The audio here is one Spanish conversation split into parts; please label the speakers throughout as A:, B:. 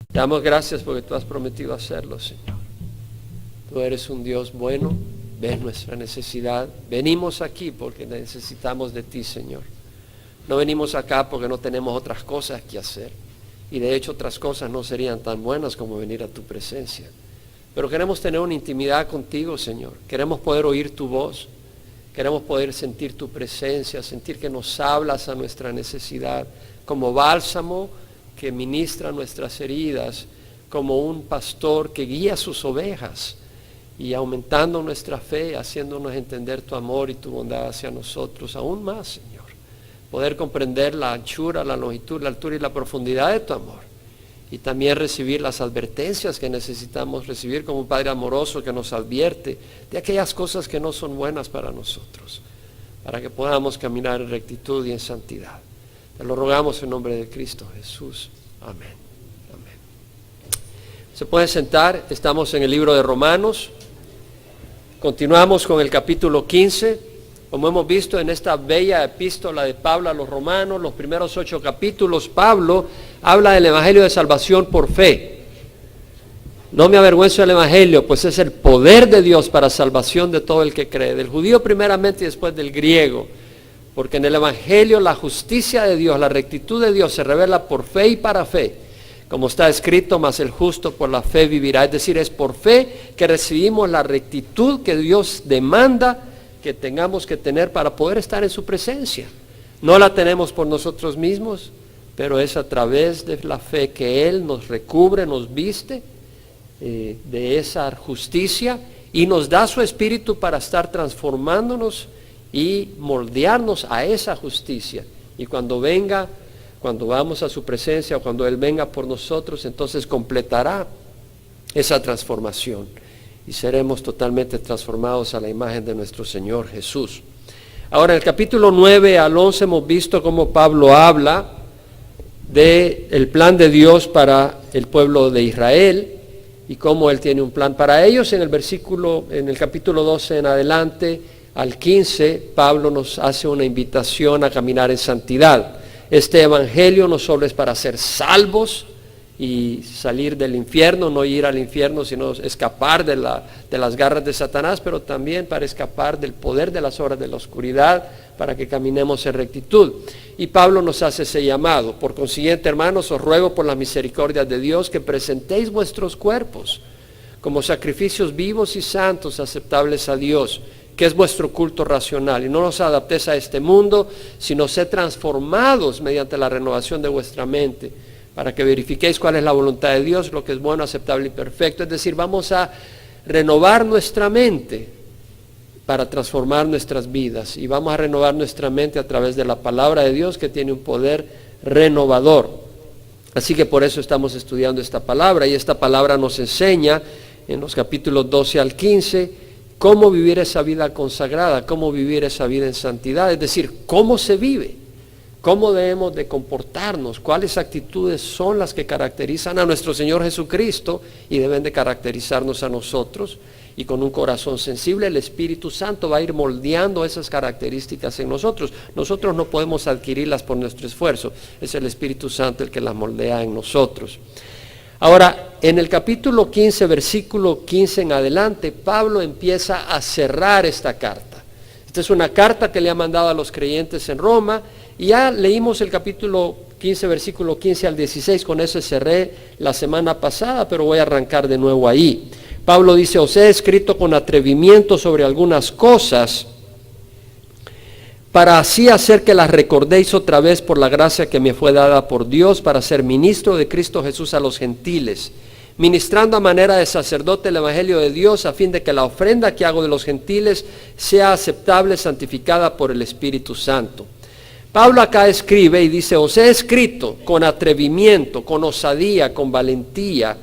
A: Te damos gracias porque tú has prometido hacerlo, Señor. Tú eres un Dios bueno, ves nuestra necesidad. Venimos aquí porque necesitamos de ti, Señor. No venimos acá porque no tenemos otras cosas que hacer. Y de hecho otras cosas no serían tan buenas como venir a tu presencia. Pero queremos tener una intimidad contigo, Señor. Queremos poder oír tu voz. Queremos poder sentir tu presencia, sentir que nos hablas a nuestra necesidad, como bálsamo que ministra nuestras heridas, como un pastor que guía sus ovejas y aumentando nuestra fe, haciéndonos entender tu amor y tu bondad hacia nosotros aún más, Señor. Poder comprender la anchura, la longitud, la altura y la profundidad de tu amor. Y también recibir las advertencias que necesitamos recibir como un Padre amoroso que nos advierte de aquellas cosas que no son buenas para nosotros, para que podamos caminar en rectitud y en santidad. Te lo rogamos en nombre de Cristo Jesús. Amén. Amén. Se pueden sentar, estamos en el libro de Romanos. Continuamos con el capítulo 15. Como hemos visto en esta bella epístola de Pablo a los romanos, los primeros 8 capítulos, Pablo habla del evangelio de salvación por fe. No me avergüenzo del evangelio, pues es el poder de Dios para salvación de todo el que cree, del judío primeramente y después del griego. Porque en el evangelio la justicia de Dios, la rectitud de Dios se revela por fe y para fe. Como está escrito, mas el justo por la fe vivirá. Es decir, es por fe que recibimos la rectitud que Dios demanda que tengamos que tener para poder estar en su presencia. No la tenemos por nosotros mismos, pero es a través de la fe que Él nos recubre, nos viste de esa justicia y nos da su espíritu para estar transformándonos y moldearnos a esa justicia. Y cuando vamos a su presencia, o cuando Él venga por nosotros, entonces completará esa transformación. Y seremos totalmente transformados a la imagen de nuestro Señor Jesús. Ahora, en el capítulo 9 al 11 hemos visto cómo Pablo habla del plan de Dios para el pueblo de Israel y cómo Él tiene un plan para ellos. En el capítulo 12 en adelante al 15, Pablo nos hace una invitación a caminar en santidad. Este evangelio no solo es para ser salvos y salir del infierno, no ir al infierno, sino escapar de las garras de Satanás, pero también para escapar del poder de las obras de la oscuridad, para que caminemos en rectitud. Y Pablo nos hace ese llamado. Por consiguiente, hermanos, os ruego por las misericordias de Dios que presentéis vuestros cuerpos como sacrificios vivos y santos, aceptables a Dios, que es vuestro culto racional. Y no os adaptéis a este mundo, sino sed transformados mediante la renovación de vuestra mente, para que verifiquéis cuál es la voluntad de Dios, lo que es bueno, aceptable y perfecto. Es decir, vamos a renovar nuestra mente para transformar nuestras vidas. Y vamos a renovar nuestra mente a través de la palabra de Dios, que tiene un poder renovador. Así que por eso estamos estudiando esta palabra. Y esta palabra nos enseña en los capítulos 12 al 15 cómo vivir esa vida consagrada, cómo vivir esa vida en santidad. Es decir, cómo se vive. ¿Cómo debemos de comportarnos? ¿Cuáles actitudes son las que caracterizan a nuestro Señor Jesucristo y deben de caracterizarnos a nosotros? Y con un corazón sensible, el Espíritu Santo va a ir moldeando esas características en nosotros. Nosotros no podemos adquirirlas por nuestro esfuerzo. Es el Espíritu Santo el que las moldea en nosotros. Ahora, en el capítulo 15, versículo 15 en adelante, Pablo empieza a cerrar esta carta. Esta es una carta que le ha mandado a los creyentes en Roma. Y ya leímos el capítulo 15, versículo 15 al 16, con eso cerré la semana pasada, pero voy a arrancar de nuevo ahí. Pablo dice, os he escrito con atrevimiento sobre algunas cosas, para así hacer que las recordéis otra vez por la gracia que me fue dada por Dios, para ser ministro de Cristo Jesús a los gentiles, ministrando a manera de sacerdote el evangelio de Dios, a fin de que la ofrenda que hago de los gentiles sea aceptable, santificada por el Espíritu Santo. Pablo acá escribe y dice, os he escrito con atrevimiento, con osadía, con valentía,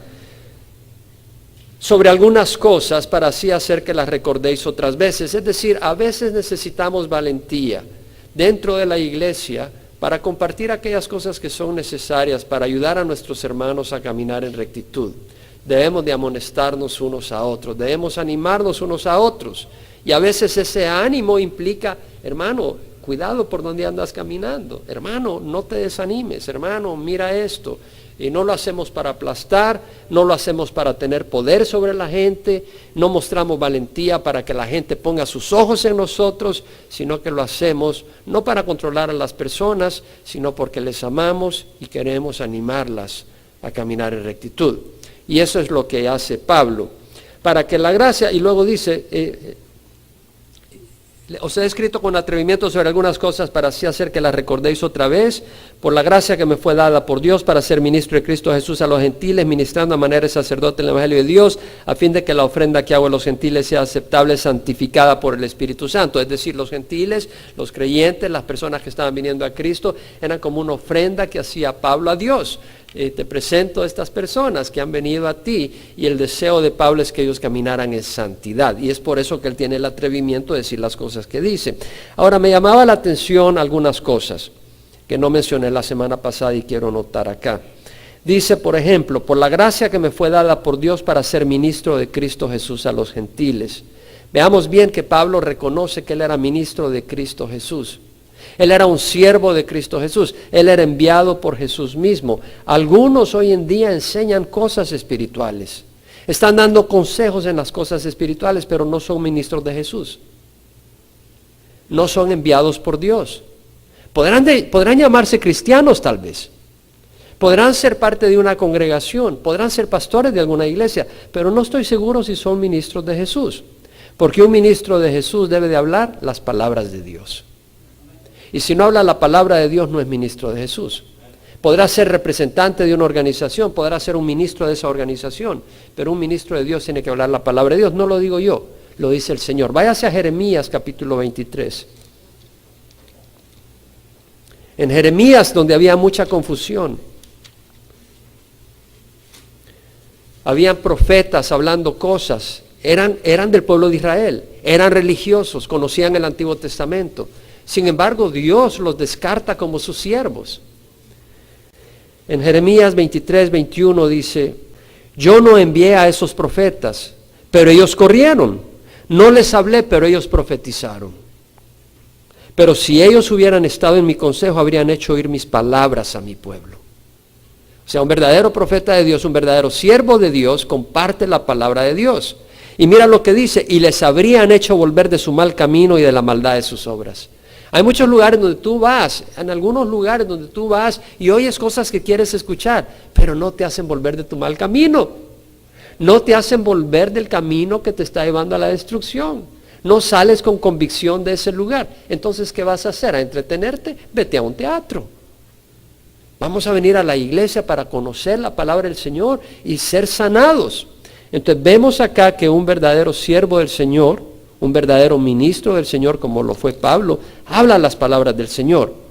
A: sobre algunas cosas para así hacer que las recordéis otras veces. Es decir, a veces necesitamos valentía dentro de la iglesia para compartir aquellas cosas que son necesarias para ayudar a nuestros hermanos a caminar en rectitud. Debemos de amonestarnos unos a otros, debemos animarnos unos a otros. Y a veces ese ánimo implica, hermano, cuidado por donde andas caminando. Hermano, no te desanimes. Hermano, mira esto. Y no lo hacemos para aplastar, no lo hacemos para tener poder sobre la gente, no mostramos valentía para que la gente ponga sus ojos en nosotros, sino que lo hacemos no para controlar a las personas, sino porque les amamos y queremos animarlas a caminar en rectitud. Y eso es lo que hace Pablo. Para que la gracia, y luego dice, os he escrito con atrevimiento sobre algunas cosas para así hacer que las recordéis otra vez, por la gracia que me fue dada por Dios para ser ministro de Cristo Jesús a los gentiles, ministrando a manera de sacerdote el Evangelio de Dios, a fin de que la ofrenda que hago a los gentiles sea aceptable, santificada por el Espíritu Santo. Es decir, los gentiles, los creyentes, las personas que estaban viniendo a Cristo, eran como una ofrenda que hacía Pablo a Dios. Te presento a estas personas que han venido a ti, y el deseo de Pablo es que ellos caminaran en santidad, y es por eso que él tiene el atrevimiento de decir las cosas que dice. Ahora, me llamaba la atención algunas cosas que no mencioné la semana pasada y quiero notar acá. Dice, por ejemplo, por la gracia que me fue dada por Dios para ser ministro de Cristo Jesús a los gentiles. Veamos bien que Pablo reconoce que él era ministro de Cristo Jesús. Él era un siervo de Cristo Jesús. Él era enviado por Jesús mismo. Algunos hoy en día enseñan cosas espirituales. Están dando consejos en las cosas espirituales, pero no son ministros de Jesús. No son enviados por Dios. Podrán llamarse cristianos tal vez. Podrán ser parte de una congregación. Podrán ser pastores de alguna iglesia. Pero no estoy seguro si son ministros de Jesús. Porque un ministro de Jesús debe de hablar las palabras de Dios. Y si no habla la palabra de Dios, no es ministro de Jesús. Podrá ser representante de una organización, podrá ser un ministro de esa organización, pero un ministro de Dios tiene que hablar la palabra de Dios. No lo digo yo, lo dice el Señor. Váyase a Jeremías capítulo 23. En Jeremías, donde había mucha confusión, habían profetas hablando cosas, eran del pueblo de Israel, eran religiosos, conocían el Antiguo Testamento. Sin embargo, Dios los descarta como sus siervos. En Jeremías 23, 21 dice, yo no envié a esos profetas, pero ellos corrieron. No les hablé, pero ellos profetizaron. Pero si ellos hubieran estado en mi consejo, habrían hecho oír mis palabras a mi pueblo. O sea, un verdadero profeta de Dios, un verdadero siervo de Dios, comparte la palabra de Dios. Y mira lo que dice, y les habrían hecho volver de su mal camino y de la maldad de sus obras. Hay muchos lugares donde tú vas, en algunos lugares donde tú vas y oyes cosas que quieres escuchar, pero no te hacen volver de tu mal camino. No te hacen volver del camino que te está llevando a la destrucción. No sales con convicción de ese lugar. Entonces, ¿qué vas a hacer? ¿A entretenerte? Vete a un teatro. Vamos a venir a la iglesia para conocer la palabra del Señor y ser sanados. Entonces, vemos acá que un verdadero siervo del Señor, un verdadero ministro del Señor, como lo fue Pablo, habla las palabras del Señor.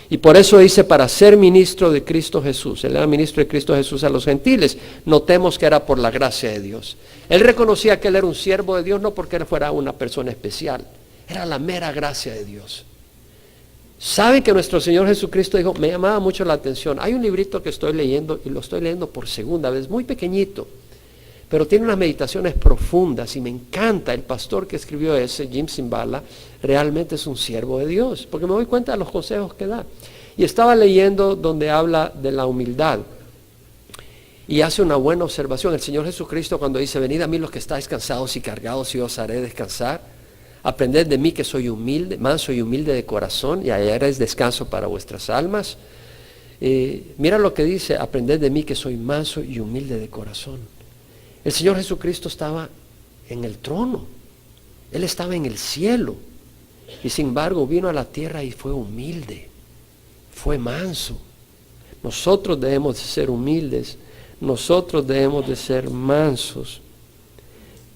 A: Y por eso dice, para ser ministro de Cristo Jesús. Él era ministro de Cristo Jesús a los gentiles. Notemos que era por la gracia de Dios. Él reconocía que él era un siervo de Dios, no porque él fuera una persona especial. Era la mera gracia de Dios. ¿Saben que nuestro Señor Jesucristo dijo? Me llamaba mucho la atención. Hay un librito que estoy leyendo, y lo estoy leyendo por segunda vez, muy pequeñito, pero tiene unas meditaciones profundas y me encanta. El pastor que escribió ese, Jim Cymbala, realmente es un siervo de Dios, porque me doy cuenta de los consejos que da. Y estaba leyendo donde habla de la humildad y hace una buena observación. El Señor Jesucristo, cuando dice, venid a mí los que estáis cansados y cargados, y os haré descansar, aprended de mí que soy humilde, manso y humilde de corazón, y hallaréis descanso para vuestras almas. Mira lo que dice, aprended de mí que soy manso y humilde de corazón. El Señor Jesucristo estaba en el trono, Él estaba en el cielo, y sin embargo vino a la tierra y fue humilde, fue manso. Nosotros debemos de ser humildes, nosotros debemos de ser mansos.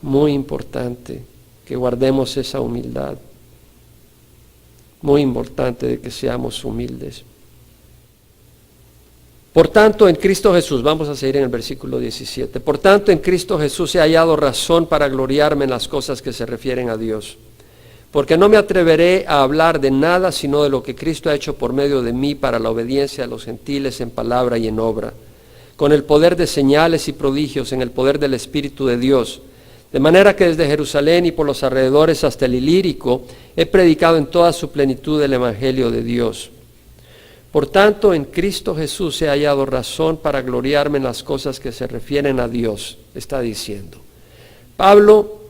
A: Muy importante que guardemos esa humildad, muy importante de que seamos humildes. Por tanto, en Cristo Jesús, vamos a seguir en el versículo 17, por tanto, en Cristo Jesús he hallado razón para gloriarme en las cosas que se refieren a Dios, porque no me atreveré a hablar de nada sino de lo que Cristo ha hecho por medio de mí para la obediencia a los gentiles en palabra y en obra, con el poder de señales y prodigios, en el poder del Espíritu de Dios, de manera que desde Jerusalén y por los alrededores hasta el Ilírico he predicado en toda su plenitud el Evangelio de Dios. Por tanto, en Cristo Jesús he hallado razón para gloriarme en las cosas que se refieren a Dios, está diciendo. Pablo,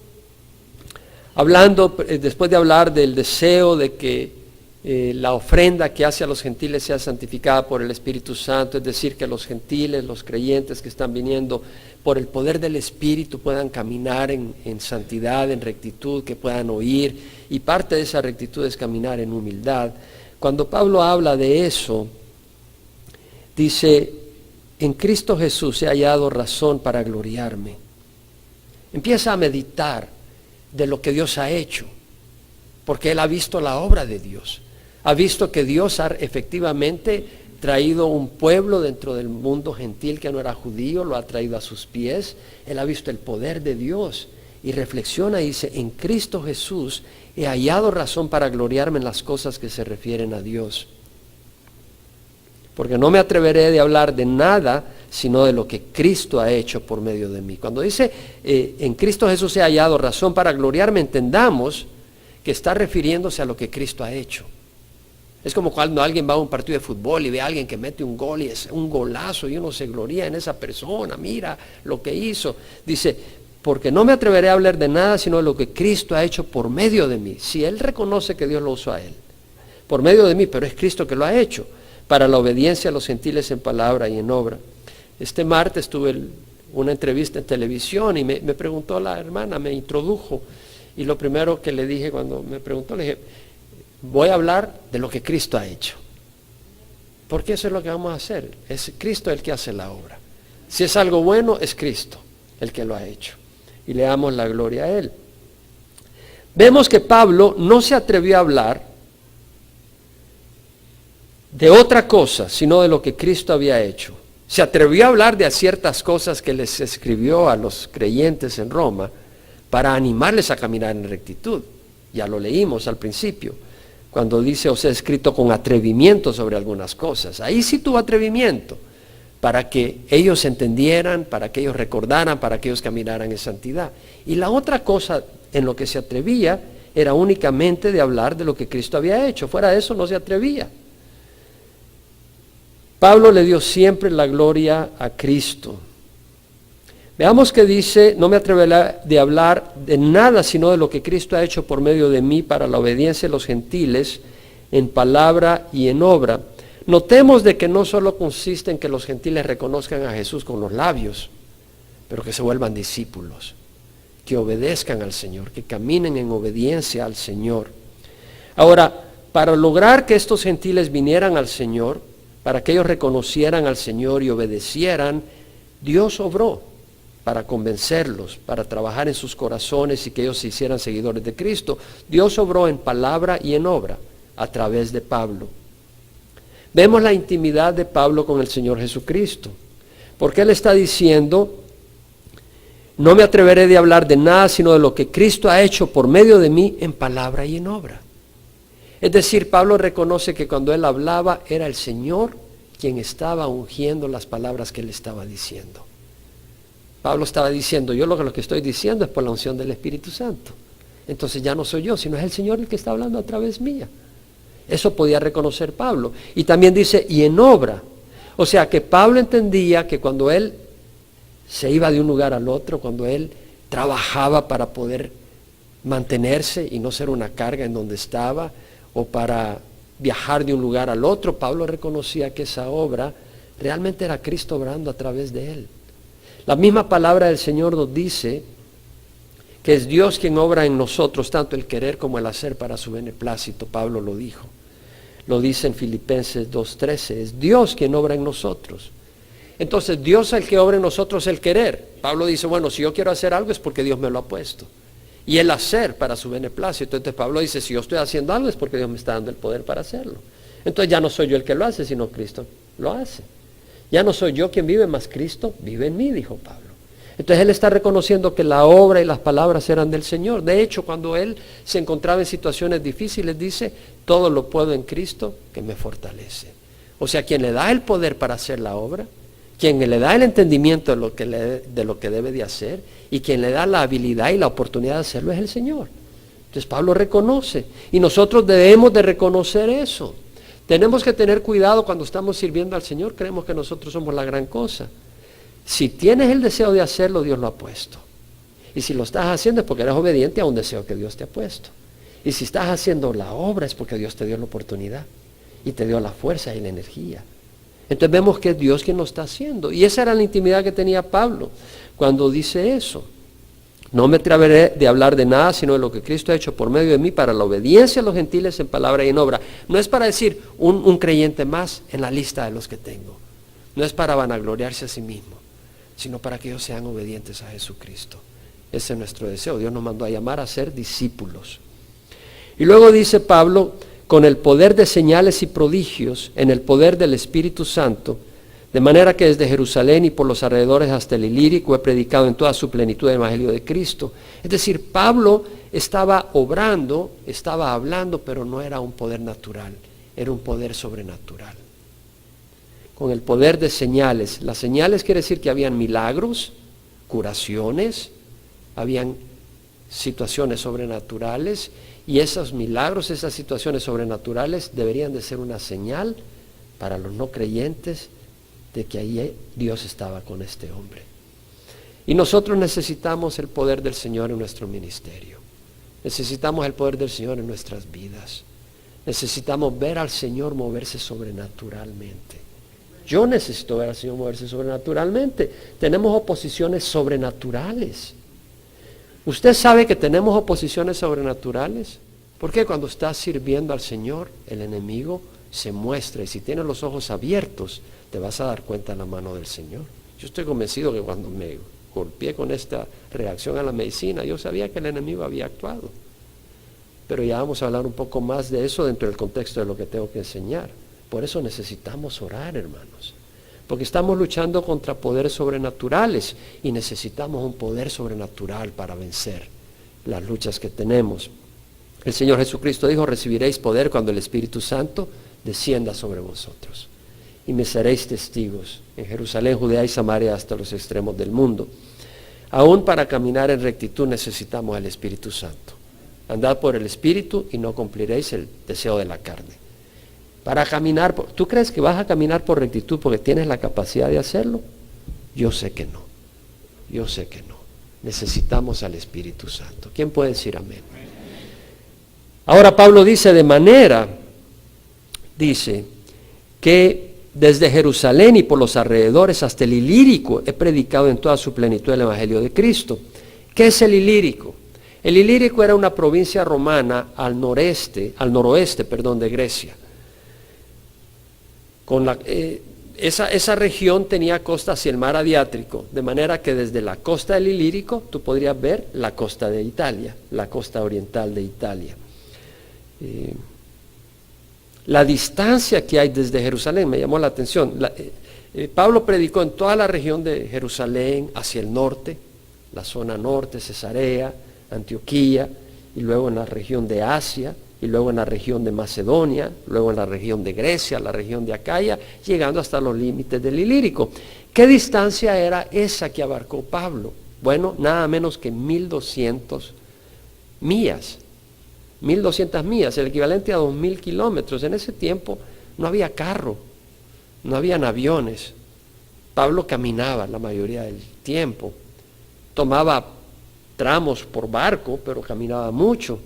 A: hablando, después de hablar del deseo de que la ofrenda que hace a los gentiles sea santificada por el Espíritu Santo, es decir, que los gentiles, los creyentes que están viniendo por el poder del Espíritu puedan caminar en santidad, en rectitud, que puedan oír, y parte de esa rectitud es caminar en humildad. Cuando Pablo habla de eso, dice, en Cristo Jesús he hallado razón para gloriarme. Empieza a meditar de lo que Dios ha hecho, porque él ha visto la obra de Dios. Ha visto que Dios ha efectivamente traído un pueblo dentro del mundo gentil que no era judío, lo ha traído a sus pies. Él ha visto el poder de Dios y reflexiona y dice, en Cristo Jesús he hallado razón para gloriarme en las cosas que se refieren a Dios. Porque no me atreveré de hablar de nada, sino de lo que Cristo ha hecho por medio de mí. Cuando dice, en Cristo Jesús he hallado razón para gloriarme, entendamos que está refiriéndose a lo que Cristo ha hecho. Es como cuando alguien va a un partido de fútbol y ve a alguien que mete un gol y es un golazo y uno se gloria en esa persona, mira lo que hizo. Dice, porque no me atreveré a hablar de nada sino de lo que Cristo ha hecho por medio de mí. Si él reconoce que Dios lo usó a él, por medio de mí, pero es Cristo que lo ha hecho, para la obediencia a los gentiles en palabra y en obra. Este martes tuve una entrevista en televisión y me preguntó la hermana, me introdujo, y lo primero que le dije cuando me preguntó, le dije, voy a hablar de lo que Cristo ha hecho. Porque eso es lo que vamos a hacer. Es Cristo el que hace la obra. Si es algo bueno, es Cristo el que lo ha hecho. Y le damos la gloria a Él. Vemos que Pablo no se atrevió a hablar de otra cosa, sino de lo que Cristo había hecho. Se atrevió a hablar de ciertas cosas que les escribió a los creyentes en Roma para animarles a caminar en rectitud. Ya lo leímos al principio, cuando dice, os he escrito con atrevimiento sobre algunas cosas. Ahí sí tuvo atrevimiento, para que ellos entendieran, para que ellos recordaran, para que ellos caminaran en santidad. Y la otra cosa en lo que se atrevía era únicamente de hablar de lo que Cristo había hecho. Fuera de eso no se atrevía. Pablo le dio siempre la gloria a Cristo. Veamos que dice, no me atreveré de hablar de nada sino de lo que Cristo ha hecho por medio de mí para la obediencia de los gentiles en palabra y en obra. Notemos de que no solo consiste en que los gentiles reconozcan a Jesús con los labios, pero que se vuelvan discípulos, que obedezcan al Señor, que caminen en obediencia al Señor. Ahora, para lograr que estos gentiles vinieran al Señor, para que ellos reconocieran al Señor y obedecieran, Dios obró para convencerlos, para trabajar en sus corazones y que ellos se hicieran seguidores de Cristo. Dios obró en palabra y en obra a través de Pablo. Vemos la intimidad de Pablo con el Señor Jesucristo, porque él está diciendo, no me atreveré de hablar de nada sino de lo que Cristo ha hecho por medio de mí en palabra y en obra. Es decir, Pablo reconoce que cuando él hablaba era el Señor quien estaba ungiendo las palabras que él estaba diciendo. Pablo estaba diciendo, yo lo que estoy diciendo es por la unción del Espíritu Santo. Entonces ya no soy yo, sino es el Señor el que está hablando a través mía. Eso podía reconocer Pablo. Y también dice, y en obra. O sea que Pablo entendía que cuando él se iba de un lugar al otro, cuando él trabajaba para poder mantenerse y no ser una carga en donde estaba, o para viajar de un lugar al otro, Pablo reconocía que esa obra realmente era Cristo obrando a través de él. La misma palabra del Señor nos dice que es Dios quien obra en nosotros, tanto el querer como el hacer para su beneplácito. Pablo lo dijo. Lo dice en Filipenses 2:13. Es Dios quien obra en nosotros. Entonces, Dios es el que obra en nosotros el querer. Pablo dice, bueno, si yo quiero hacer algo es porque Dios me lo ha puesto. Y el hacer para su beneplácito. Entonces, Pablo dice, si yo estoy haciendo algo es porque Dios me está dando el poder para hacerlo. Entonces, ya no soy yo el que lo hace, sino Cristo lo hace. Ya no soy yo quien vive, más Cristo vive en mí, dijo Pablo. Entonces él está reconociendo que la obra y las palabras eran del Señor. De hecho, cuando él se encontraba en situaciones difíciles, dice, todo lo puedo en Cristo que me fortalece. O sea, quien le da el poder para hacer la obra, quien le da el entendimiento de lo que debe de hacer, y quien le da la habilidad y la oportunidad de hacerlo es el Señor. Entonces Pablo reconoce, y nosotros debemos de reconocer eso. Tenemos que tener cuidado cuando estamos sirviendo al Señor, creemos que nosotros somos la gran cosa. Si tienes el deseo de hacerlo, Dios lo ha puesto. Y si lo estás haciendo es porque eres obediente a un deseo que Dios te ha puesto. Y si estás haciendo la obra es porque Dios te dio la oportunidad y te dio la fuerza y la energía. Entonces vemos que es Dios quien lo está haciendo. Y esa era la intimidad que tenía Pablo cuando dice eso. No me atreveré de hablar de nada sino de lo que Cristo ha hecho por medio de mí para la obediencia a los gentiles en palabra y en obra. No es para decir un creyente más en la lista de los que tengo. No es para vanagloriarse a sí mismo, sino para que ellos sean obedientes a Jesucristo. Ese es nuestro deseo. Dios nos mandó a llamar a ser discípulos. Y luego dice Pablo, con el poder de señales y prodigios, en el poder del Espíritu Santo, de manera que desde Jerusalén y por los alrededores hasta el Ilírico he predicado en toda su plenitud el Evangelio de Cristo. Es decir, Pablo estaba obrando, estaba hablando, pero no era un poder natural, era un poder sobrenatural. Con el poder de señales. Las señales quiere decir que habían milagros, curaciones, habían situaciones sobrenaturales, y esos milagros, esas situaciones sobrenaturales deberían de ser una señal para los no creyentes de que ahí Dios estaba con este hombre. Y nosotros necesitamos el poder del Señor en nuestro ministerio. Necesitamos el poder del Señor en nuestras vidas. Necesitamos ver al Señor moverse sobrenaturalmente. Yo necesito ver al Señor moverse sobrenaturalmente. Tenemos oposiciones sobrenaturales. ¿Usted sabe que tenemos oposiciones sobrenaturales? Porque cuando estás sirviendo al Señor, el enemigo se muestra, y si tienes los ojos abiertos, te vas a dar cuenta de la mano del Señor. Yo estoy convencido que cuando me golpeé con esta reacción a la medicina, yo sabía que el enemigo había actuado. Pero ya vamos a hablar un poco más de eso dentro del contexto de lo que tengo que enseñar. Por eso necesitamos orar, hermanos. Porque estamos luchando contra poderes sobrenaturales y necesitamos un poder sobrenatural para vencer las luchas que tenemos. El Señor Jesucristo dijo, recibiréis poder cuando el Espíritu Santo descienda sobre vosotros. Y me seréis testigos en Jerusalén, Judea y Samaria hasta los extremos del mundo. Aún para caminar en rectitud necesitamos el Espíritu Santo. Andad por el Espíritu y no cumpliréis el deseo de la carne. Para caminar, ¿tú crees que vas a caminar por rectitud porque tienes la capacidad de hacerlo? Yo sé que no. Yo sé que no. Necesitamos al Espíritu Santo. ¿Quién puede decir amén? Ahora Pablo dice dice que desde Jerusalén y por los alrededores hasta el Ilírico he predicado en toda su plenitud el Evangelio de Cristo. ¿Qué es el Ilírico? El Ilírico era una provincia romana al noroeste de Grecia. Esa región tenía costa hacia el mar Adriático, de manera que desde la costa del Ilírico tú podrías ver la costa de Italia, la costa oriental de Italia. La distancia que hay desde Jerusalén me llamó la atención. Pablo predicó en toda la región de Jerusalén hacia el norte, la zona norte, Cesarea, Antioquía, y luego en la región de Asia, y luego en la región de Macedonia, luego en la región de Grecia, la región de Acaya, llegando hasta los límites del Ilírico. ¿Qué distancia era esa que abarcó Pablo? Bueno, nada menos que 1200 millas. 1200 millas, el equivalente a 2000 kilómetros. En ese tiempo no había carro, no habían aviones. Pablo caminaba la mayoría del tiempo. Tomaba tramos por barco, pero caminaba mucho.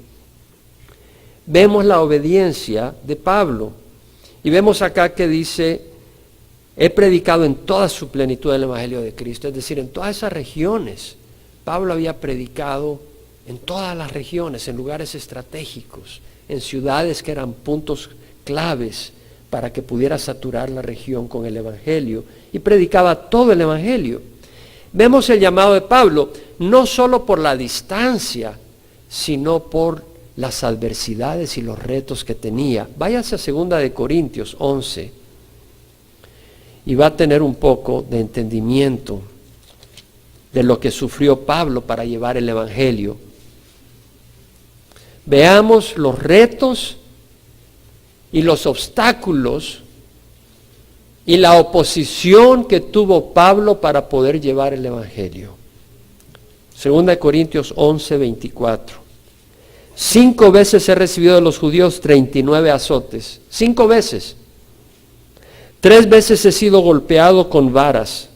A: Vemos la obediencia de Pablo. Y vemos acá que dice, he predicado en toda su plenitud el Evangelio de Cristo. Es decir, en todas esas regiones. Pablo había predicado en todas las regiones, en lugares estratégicos, en ciudades que eran puntos claves para que pudiera saturar la región con el Evangelio. Y predicaba todo el Evangelio. Vemos el llamado de Pablo, no solo por la distancia, sino por las adversidades y los retos que tenía. Váyase a 2 Corintios 11 y va a tener un poco de entendimiento de lo que sufrió Pablo para llevar el Evangelio. Veamos los retos y los obstáculos y la oposición que tuvo Pablo para poder llevar el Evangelio. 2 Corintios 11, 24. 5 veces he recibido de los judíos 39 azotes. 5 veces. 3 veces he sido golpeado con varas.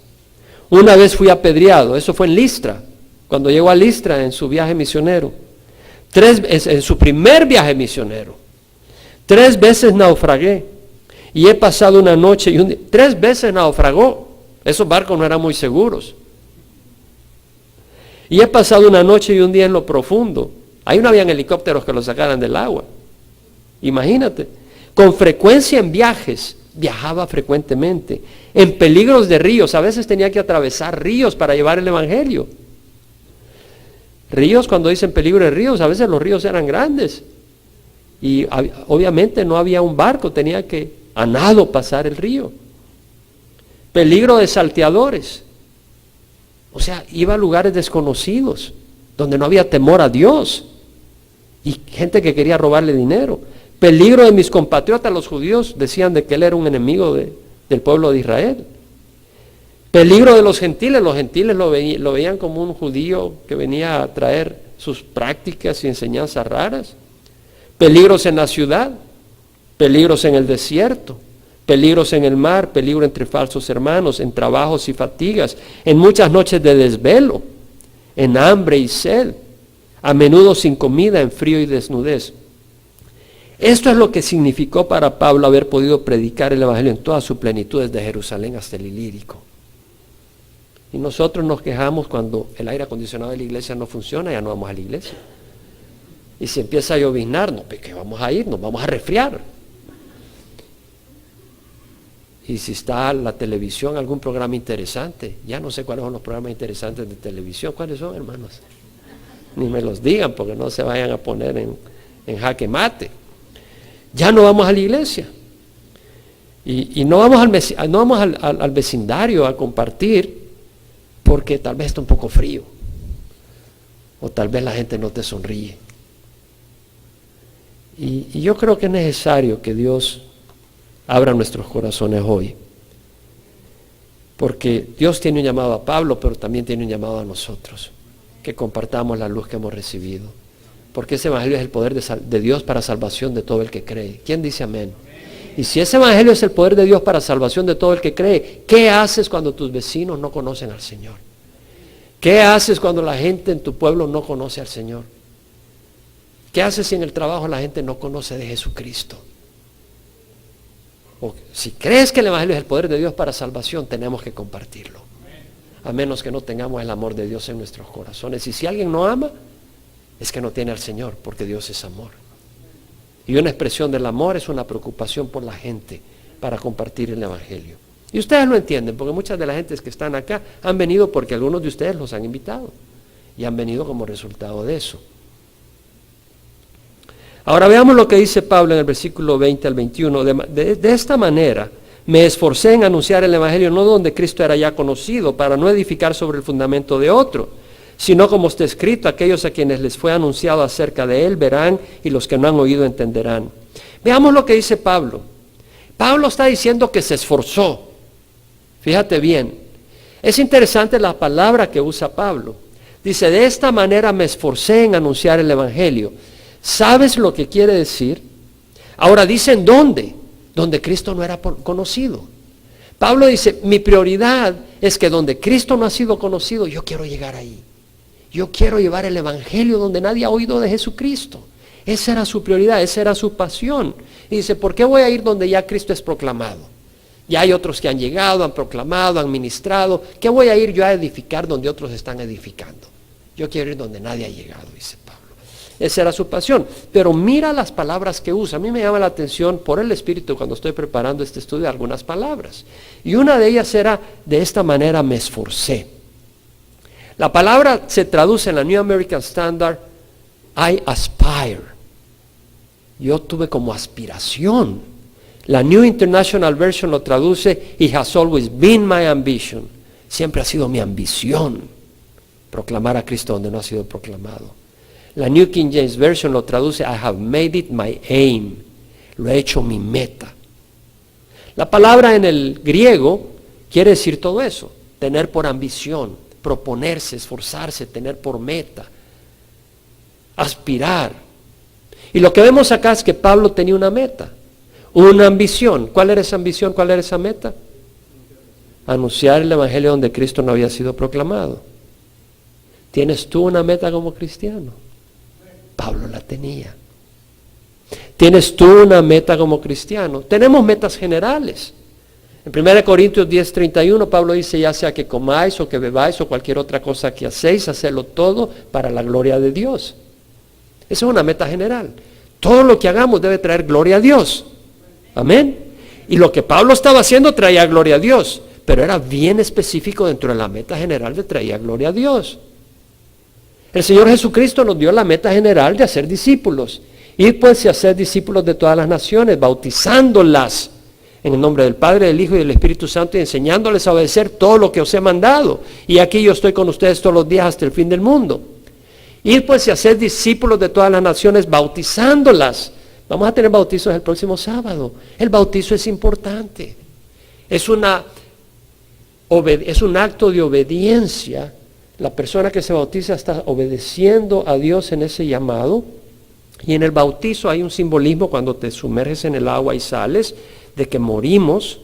A: Una vez fui apedreado. Eso fue en Listra. Cuando llegó a Listra en su viaje misionero. En su primer viaje misionero. 3 veces naufragué. Y he pasado una noche y un día. 3 veces naufragó. Esos barcos no eran muy seguros. Y he pasado una noche y un día en lo profundo. Ahí no habían helicópteros que lo sacaran del agua. Imagínate. Con frecuencia en viajes. Viajaba frecuentemente. En peligros de ríos. A veces tenía que atravesar ríos para llevar el evangelio. Ríos, cuando dicen peligro de ríos, a veces los ríos eran grandes. Y obviamente no había un barco. Tenía que a nado pasar el río. Peligro de salteadores. O sea, iba a lugares desconocidos, donde no había temor a Dios. Y gente que quería robarle dinero. Peligro de mis compatriotas, los judíos decían de que él era un enemigo del pueblo de Israel. Peligro de los gentiles lo veían como un judío que venía a traer sus prácticas y enseñanzas raras. Peligros en la ciudad, peligros en el desierto, peligros en el mar, peligro entre falsos hermanos, en trabajos y fatigas, en muchas noches de desvelo, en hambre y sed, a menudo sin comida, en frío y desnudez. Esto es lo que significó para Pablo haber podido predicar el evangelio en toda su plenitud desde Jerusalén hasta el Ilírico. Y nosotros nos quejamos cuando el aire acondicionado de la iglesia no funciona, ya no vamos a la iglesia. Y si empieza a lloviznar, no, ¿qué vamos a ir? Nos vamos a resfriar. Y si está la televisión, algún programa interesante, ya no sé cuáles son los programas interesantes de televisión. ¿Cuáles son, hermanos? Ni me los digan porque no se vayan a poner en jaque mate. Ya no vamos a la iglesia. Y no vamos al vecindario a compartir porque tal vez está un poco frío. O tal vez la gente no te sonríe. Y yo creo que es necesario que Dios abra nuestros corazones hoy. Porque Dios tiene un llamado a Pablo, pero también tiene un llamado a nosotros. Que compartamos la luz que hemos recibido. Porque ese evangelio es el poder de Dios para salvación de todo el que cree. ¿Quién dice amén? Y si ese evangelio es el poder de Dios para salvación de todo el que cree, ¿qué haces cuando tus vecinos no conocen al Señor? ¿Qué haces cuando la gente en tu pueblo no conoce al Señor? ¿Qué haces si en el trabajo la gente no conoce de Jesucristo? O si crees que el evangelio es el poder de Dios para salvación, tenemos que compartirlo. A menos que no tengamos el amor de Dios en nuestros corazones. Y si alguien no ama, es que no tiene al Señor, porque Dios es amor. Y una expresión del amor es una preocupación por la gente para compartir el evangelio. Y ustedes lo entienden, porque muchas de las gentes que están acá han venido porque algunos de ustedes los han invitado. Y han venido como resultado de eso. Ahora veamos lo que dice Pablo en el versículo 20 al 21. De esta manera me esforcé en anunciar el evangelio no donde Cristo era ya conocido, para no edificar sobre el fundamento de otro, sino como está escrito, aquellos a quienes les fue anunciado acerca de él verán, y los que no han oído entenderán. Veamos lo que dice Pablo. Pablo está diciendo que se esforzó. Fíjate bien, es interesante la palabra que usa Pablo. Dice, de esta manera me esforcé en anunciar el evangelio. ¿Sabes lo que quiere decir? Ahora dicen dónde, donde Cristo no era conocido. Pablo dice, mi prioridad es que donde Cristo no ha sido conocido, yo quiero llegar ahí. Yo quiero llevar el evangelio donde nadie ha oído de Jesucristo. Esa era su prioridad, esa era su pasión. Y dice, ¿por qué voy a ir donde ya Cristo es proclamado? Ya hay otros que han llegado, han proclamado, han ministrado. ¿Qué voy a ir yo a edificar donde otros están edificando? Yo quiero ir donde nadie ha llegado, dice Pablo. Esa era su pasión. Pero mira las palabras que usa. A mí me llama la atención por el Espíritu cuando estoy preparando este estudio algunas palabras. Y una de ellas era, de esta manera me esforcé. La palabra se traduce en la New American Standard, I aspire. Yo tuve como aspiración. La New International Version lo traduce, It has always been my ambition. Siempre ha sido mi ambición proclamar a Cristo donde no ha sido proclamado. La New King James Version lo traduce, I have made it my aim. Lo he hecho mi meta. La palabra en el griego quiere decir todo eso. Tener por ambición, proponerse, esforzarse, tener por meta, aspirar. Y lo que vemos acá es que Pablo tenía una meta, una ambición. ¿Cuál era esa ambición? ¿Cuál era esa meta? Anunciar el evangelio donde Cristo no había sido proclamado. ¿Tienes tú una meta como cristiano? Pablo la tenía. ¿Tienes tú una meta como cristiano? Tenemos metas generales. En 1 Corintios 10:31 Pablo dice, ya sea que comáis o que bebáis o cualquier otra cosa que hacéis, hacedlo todo para la gloria de Dios. Esa es una meta general. Todo lo que hagamos debe traer gloria a Dios. Amén. Y lo que Pablo estaba haciendo traía gloria a Dios, pero era bien específico dentro de la meta general de traía gloria a Dios. El Señor Jesucristo nos dio la meta general de hacer discípulos. Ir pues y hacer discípulos de todas las naciones, bautizándolas en el nombre del Padre, del Hijo y del Espíritu Santo y enseñándoles a obedecer todo lo que os he mandado. Y aquí yo estoy con ustedes todos los días hasta el fin del mundo. Ir pues y hacer discípulos de todas las naciones, bautizándolas. Vamos a tener bautizos el próximo sábado. El bautizo es importante. Es un acto de obediencia. La persona que se bautiza está obedeciendo a Dios en ese llamado. Y en el bautizo hay un simbolismo cuando te sumerges en el agua y sales, de que morimos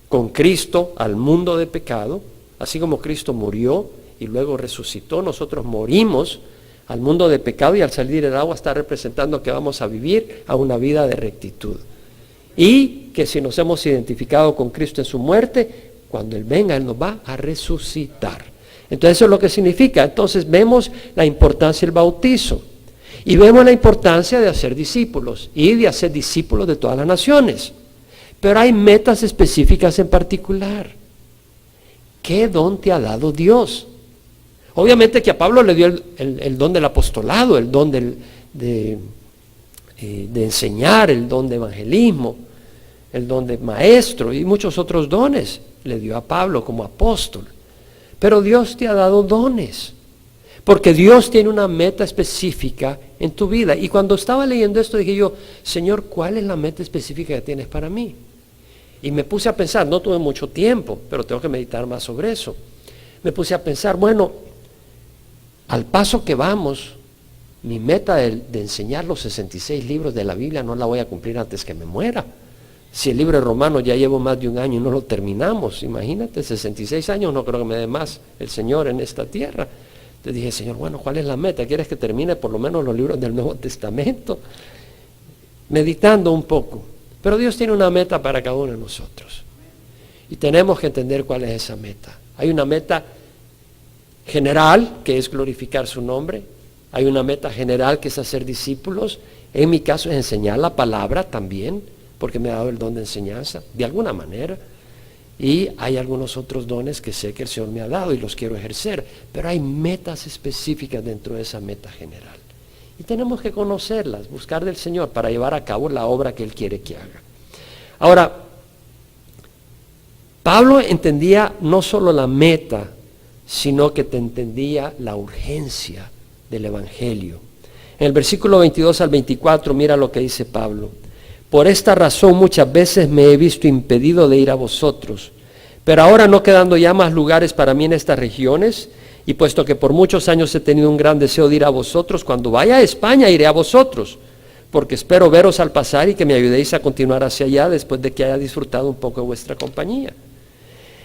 A: con Cristo al mundo de pecado, así como Cristo murió y luego resucitó, nosotros morimos al mundo de pecado y al salir del agua está representando que vamos a vivir a una vida de rectitud. Y que si nos hemos identificado con Cristo en su muerte, cuando Él venga, Él nos va a resucitar. Entonces eso es lo que significa. Entonces vemos la importancia del bautizo. Y vemos la importancia de hacer discípulos y de hacer discípulos de todas las naciones. Pero hay metas específicas en particular. ¿Qué don te ha dado Dios? Obviamente que a Pablo le dio el don del apostolado, el don de enseñar, el don de evangelismo, el don de maestro y muchos otros dones le dio a Pablo como apóstol. Pero Dios te ha dado dones. Porque Dios tiene una meta específica en tu vida. Y cuando estaba leyendo esto dije yo, Señor, ¿cuál es la meta específica que tienes para mí? Y me puse a pensar, no tuve mucho tiempo, pero tengo que meditar más sobre eso. Me puse a pensar, bueno, al paso que vamos, mi meta de enseñar los 66 libros de la Biblia no la voy a cumplir antes que me muera. Si el libro de Romanos ya llevo más de un año y no lo terminamos, imagínate, 66 años no creo que me dé más el Señor en esta tierra. Te dije, Señor, bueno, ¿cuál es la meta? ¿Quieres que termine por lo menos los libros del Nuevo Testamento? Meditando un poco. Pero Dios tiene una meta para cada uno de nosotros. Y tenemos que entender cuál es esa meta. Hay una meta general, que es glorificar su nombre. Hay una meta general, que es hacer discípulos. En mi caso es enseñar la palabra también, porque me ha dado el don de enseñanza, de alguna manera. Y hay algunos otros dones que sé que el Señor me ha dado y los quiero ejercer, pero hay metas específicas dentro de esa meta general. Y tenemos que conocerlas, buscar del Señor para llevar a cabo la obra que Él quiere que haga. Ahora, Pablo entendía no solo la meta, sino que entendía la urgencia del Evangelio. En el versículo 22 al 24, mira lo que dice Pablo. Por esta razón muchas veces me he visto impedido de ir a vosotros, pero ahora no quedando ya más lugares para mí en estas regiones, y puesto que por muchos años he tenido un gran deseo de ir a vosotros, cuando vaya a España iré a vosotros, porque espero veros al pasar y que me ayudéis a continuar hacia allá después de que haya disfrutado un poco de vuestra compañía.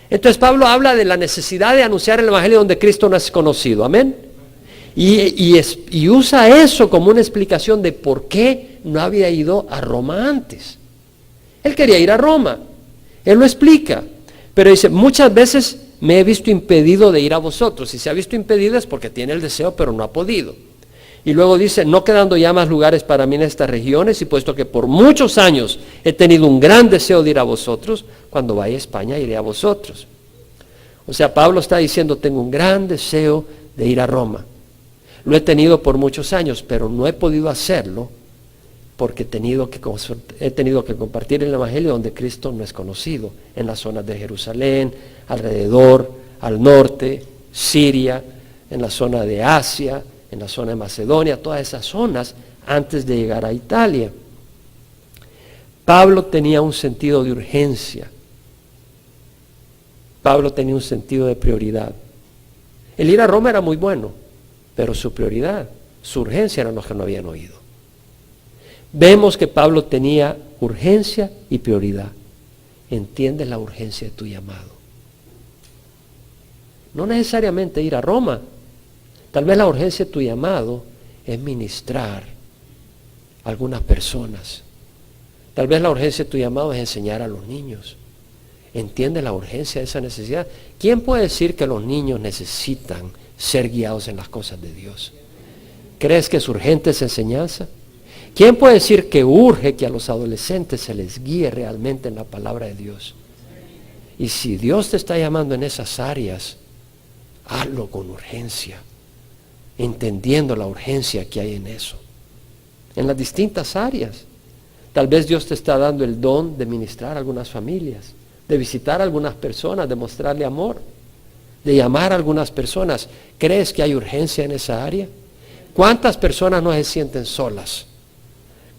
A: Entonces Pablo habla de la necesidad de anunciar el Evangelio donde Cristo no es conocido, amén. Y usa eso como una explicación de por qué no había ido a Roma antes. Él quería ir a Roma, él lo explica, pero dice, muchas veces me he visto impedido de ir a vosotros. Si se ha visto impedido es porque tiene el deseo, pero no ha podido. Y luego dice, no quedando ya más lugares para mí en estas regiones, y puesto que por muchos años he tenido un gran deseo de ir a vosotros, cuando vaya a España iré a vosotros. O sea, Pablo está diciendo, tengo un gran deseo de ir a Roma. Lo he tenido por muchos años, pero no he podido hacerlo porque he tenido que compartir el Evangelio donde Cristo no es conocido, en las zonas de Jerusalén, alrededor, al norte, Siria, en la zona de Asia, en la zona de Macedonia, todas esas zonas antes de llegar a Italia. Pablo tenía un sentido de urgencia. Pablo tenía un sentido de prioridad. El ir a Roma era muy bueno, pero su prioridad, su urgencia eran los que no habían oído. Vemos que Pablo tenía urgencia y prioridad. ¿Entiendes la urgencia de tu llamado? No necesariamente ir a Roma. Tal vez la urgencia de tu llamado es ministrar a algunas personas. Tal vez la urgencia de tu llamado es enseñar a los niños. ¿Entiendes la urgencia de esa necesidad? ¿Quién puede decir que los niños necesitan ser guiados en las cosas de Dios? ¿Crees que es urgente esa enseñanza? ¿Quién puede decir que urge que a los adolescentes se les guíe realmente en la palabra de Dios? Y si Dios te está llamando en esas áreas, hazlo con urgencia, entendiendo la urgencia que hay en eso. En las distintas áreas. Tal vez Dios te está dando el don de ministrar a algunas familias, de visitar a algunas personas, de mostrarle amor, de llamar a algunas personas. ¿Crees que hay urgencia en esa área? ¿Cuántas personas no se sienten solas?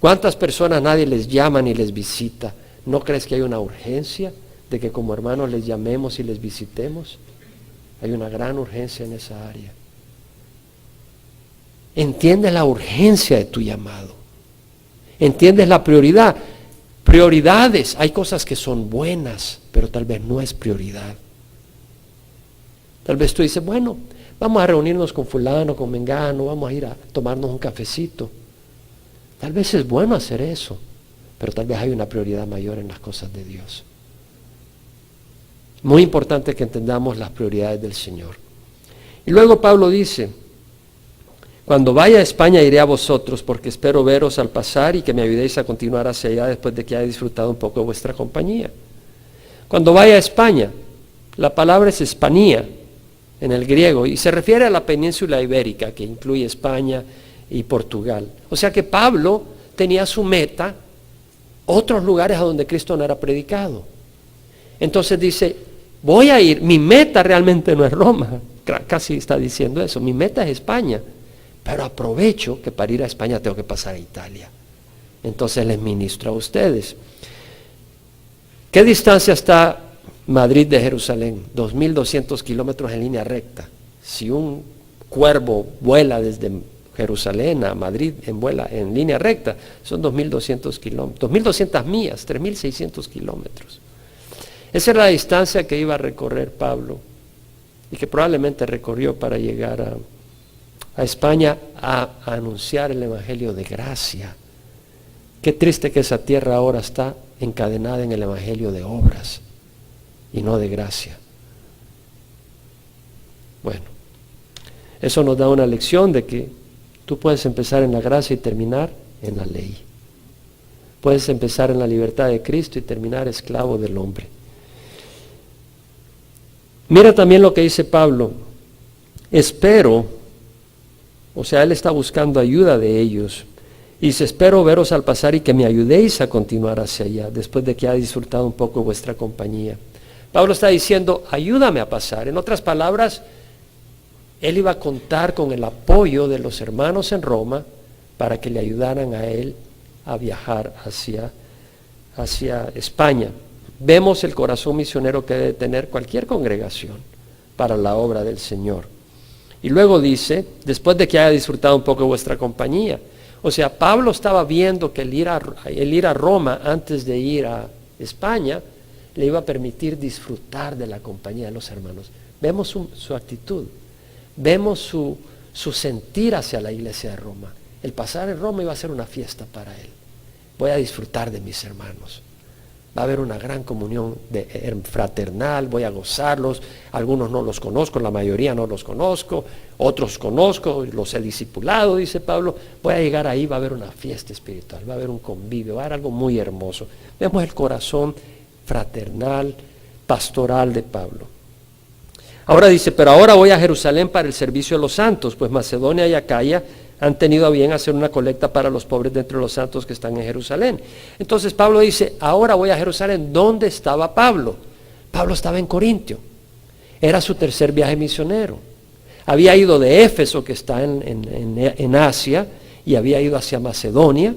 A: ¿Cuántas personas nadie les llama ni les visita? ¿No crees que hay una urgencia de que como hermanos les llamemos y les visitemos? Hay una gran urgencia en esa área. Entiende la urgencia de tu llamado. Entiendes la prioridad. Prioridades. Hay cosas que son buenas, pero tal vez no es prioridad. Tal vez tú dices, bueno, vamos a reunirnos con fulano, con mengano, vamos a ir a tomarnos un cafecito. Tal vez es bueno hacer eso, pero tal vez hay una prioridad mayor en las cosas de Dios. Muy importante que entendamos las prioridades del Señor. Y luego Pablo dice, cuando vaya a España iré a vosotros, porque espero veros al pasar y que me ayudéis a continuar hacia allá después de que haya disfrutado un poco de vuestra compañía. Cuando vaya a España, la palabra es Hispanía en el griego y se refiere a la península ibérica que incluye España y Portugal. O sea que Pablo tenía su meta otros lugares a donde Cristo no era predicado. Entonces dice, voy a ir, mi meta realmente no es Roma, casi está diciendo eso, mi meta es España, pero aprovecho que para ir a España tengo que pasar a Italia. Entonces les ministro a ustedes. ¿Qué distancia está Madrid de Jerusalén? 2.200 kilómetros en línea recta. Si un cuervo vuela desde Jerusalén a Madrid en línea recta, son 2.200 kilómetros, 2.200 millas, 3.600 kilómetros. Esa era la distancia que iba a recorrer Pablo y que probablemente recorrió para llegar a España a anunciar el Evangelio de gracia. Qué triste que esa tierra ahora está encadenada en el Evangelio de obras y no de gracia. Bueno, eso nos da una lección de que tú puedes empezar en la gracia y terminar en la ley. Puedes empezar en la libertad de Cristo y terminar esclavo del hombre. Mira también lo que dice Pablo. Espero, o sea, él está buscando ayuda de ellos. Y dice, espero veros al pasar y que me ayudéis a continuar hacia allá, después de que haya disfrutado un poco vuestra compañía. Pablo está diciendo, ayúdame a pasar. En otras palabras, él iba a contar con el apoyo de los hermanos en Roma para que le ayudaran a él a viajar hacia España. Vemos el corazón misionero que debe tener cualquier congregación para la obra del Señor. Y luego dice, después de que haya disfrutado un poco de vuestra compañía. O sea, Pablo estaba viendo que el ir a Roma antes de ir a España le iba a permitir disfrutar de la compañía de los hermanos. Vemos su actitud, vemos su sentir hacia la iglesia de Roma. El pasar en Roma iba a ser una fiesta para él. Voy a disfrutar de mis hermanos. Va a haber una gran comunión fraternal, voy a gozarlos. Algunos no los conozco, la mayoría no los conozco, otros conozco, los he discipulado, dice Pablo. Voy a llegar ahí, va a haber una fiesta espiritual, va a haber un convivio, va a haber algo muy hermoso. Vemos el corazón fraternal, pastoral de Pablo. Ahora dice, pero ahora voy a Jerusalén para el servicio de los santos, pues Macedonia y Acaya han tenido a bien hacer una colecta para los pobres de entre los santos que están en Jerusalén. Entonces Pablo dice, ahora voy a Jerusalén. ¿Dónde estaba Pablo? Pablo estaba en Corintio. Era su tercer viaje misionero. Había ido de Éfeso, que está en Asia, y había ido hacia Macedonia,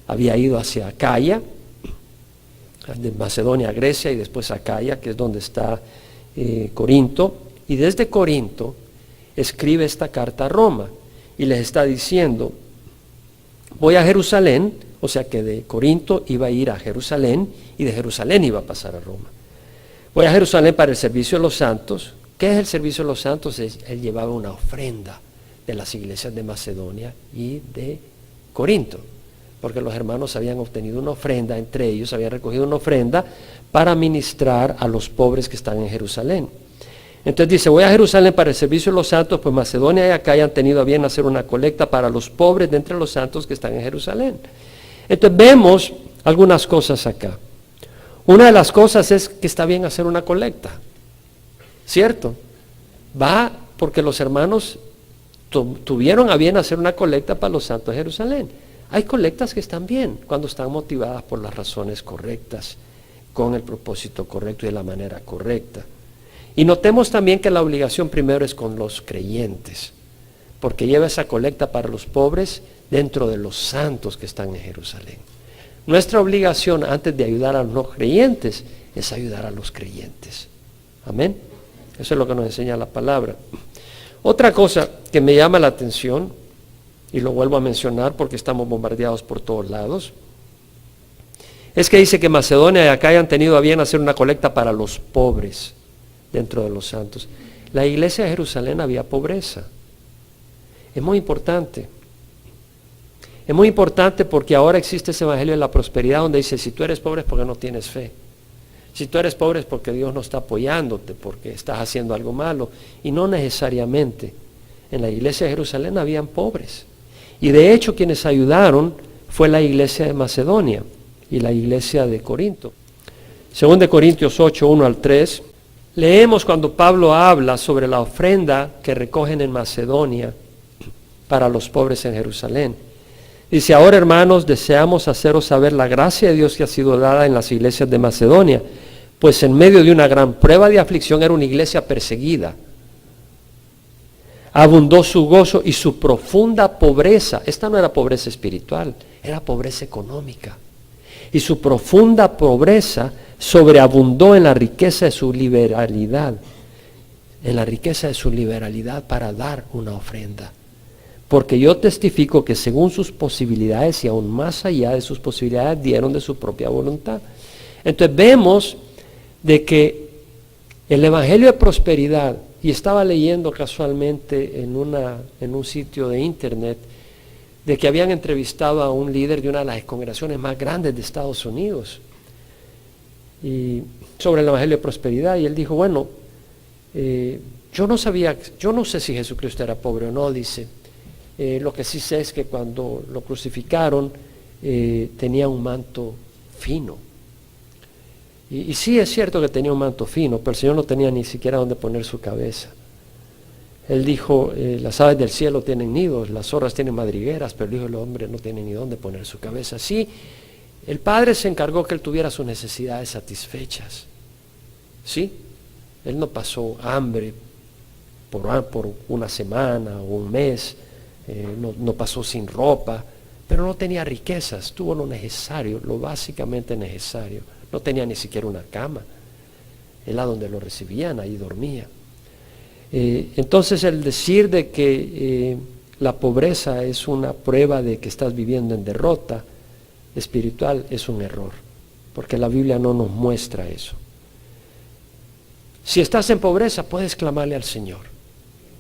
A: había ido hacia Acaya, de Macedonia a Grecia y después a Acaya, que es donde está Corinto. Y desde Corinto escribe esta carta a Roma. Y les está diciendo, voy a Jerusalén, O sea que de Corinto iba a ir a Jerusalén y de Jerusalén iba a pasar a Roma. Voy a Jerusalén para el servicio de los santos. ¿Qué es el servicio de los santos? Él llevaba una ofrenda de las iglesias de Macedonia y de Corinto, porque los hermanos habían obtenido una ofrenda, entre ellos habían recogido una ofrenda para ministrar a los pobres que están en Jerusalén. Entonces dice, voy a Jerusalén para el servicio de los santos, pues Macedonia y Acaya han tenido a bien hacer una colecta para los pobres de entre los santos que están en Jerusalén. Entonces vemos algunas cosas acá. Una de las cosas es que está bien hacer una colecta, ¿cierto? Va porque los hermanos tuvieron a bien hacer una colecta para los santos de Jerusalén. Hay colectas que están bien cuando están motivadas por las razones correctas, con el propósito correcto y de la manera correcta. Y notemos también que la obligación primero es con los creyentes, porque lleva esa colecta para los pobres dentro de los santos que están en Jerusalén. Nuestra obligación antes de ayudar a los no creyentes es ayudar a los creyentes. Amén. Eso es lo que nos enseña la palabra. Otra cosa que me llama la atención, y lo vuelvo a mencionar porque estamos bombardeados por todos lados, es que dice que Macedonia y Acaya han tenido a bien hacer una colecta para los pobres dentro de los santos. La iglesia de Jerusalén había pobreza. Es muy importante. Es muy importante porque ahora existe ese evangelio de la prosperidad donde dice, si tú eres pobre es porque no tienes fe. Si tú eres pobre es porque Dios no está apoyándote, porque estás haciendo algo malo. Y no necesariamente. En la iglesia de Jerusalén habían pobres. Y de hecho quienes ayudaron fue la iglesia de Macedonia y la iglesia de Corinto. Según de Corintios 8, 1 al 3, leemos cuando Pablo habla sobre la ofrenda que recogen en Macedonia para los pobres en Jerusalén. Dice, ahora hermanos, deseamos haceros saber la gracia de Dios que ha sido dada en las iglesias de Macedonia, pues en medio de una gran prueba de aflicción era una iglesia perseguida. Abundó su gozo y su profunda pobreza. Esta no era pobreza espiritual, era pobreza económica. Y su profunda pobreza sobreabundó en la riqueza de su liberalidad. En la riqueza de su liberalidad para dar una ofrenda. Porque yo testifico que según sus posibilidades y aún más allá de sus posibilidades dieron de su propia voluntad. Entonces vemos de que el evangelio de prosperidad, y estaba leyendo casualmente en un sitio de internet, de que habían entrevistado a un líder de una de las congregaciones más grandes de Estados Unidos, y sobre el evangelio de prosperidad, y él dijo, bueno, yo no sé si Jesucristo era pobre o no, dice. Lo que sí sé es que cuando lo crucificaron tenía un manto fino. Y sí es cierto que tenía un manto fino, pero el Señor no tenía ni siquiera dónde poner su cabeza. Él dijo, las aves del cielo tienen nidos, las zorras tienen madrigueras, pero el Hijo del Hombre no tiene ni dónde poner su cabeza. Sí, el Padre se encargó que Él tuviera sus necesidades satisfechas. Sí, Él no pasó hambre por una semana o un mes. No pasó sin ropa, pero no tenía riquezas, tuvo lo necesario, lo básicamente necesario. No tenía ni siquiera una cama. Era donde lo recibían, ahí dormía. Entonces el decir de que la pobreza es una prueba de que estás viviendo en derrota espiritual es un error, porque la Biblia no nos muestra eso. Si estás en pobreza, puedes clamarle al Señor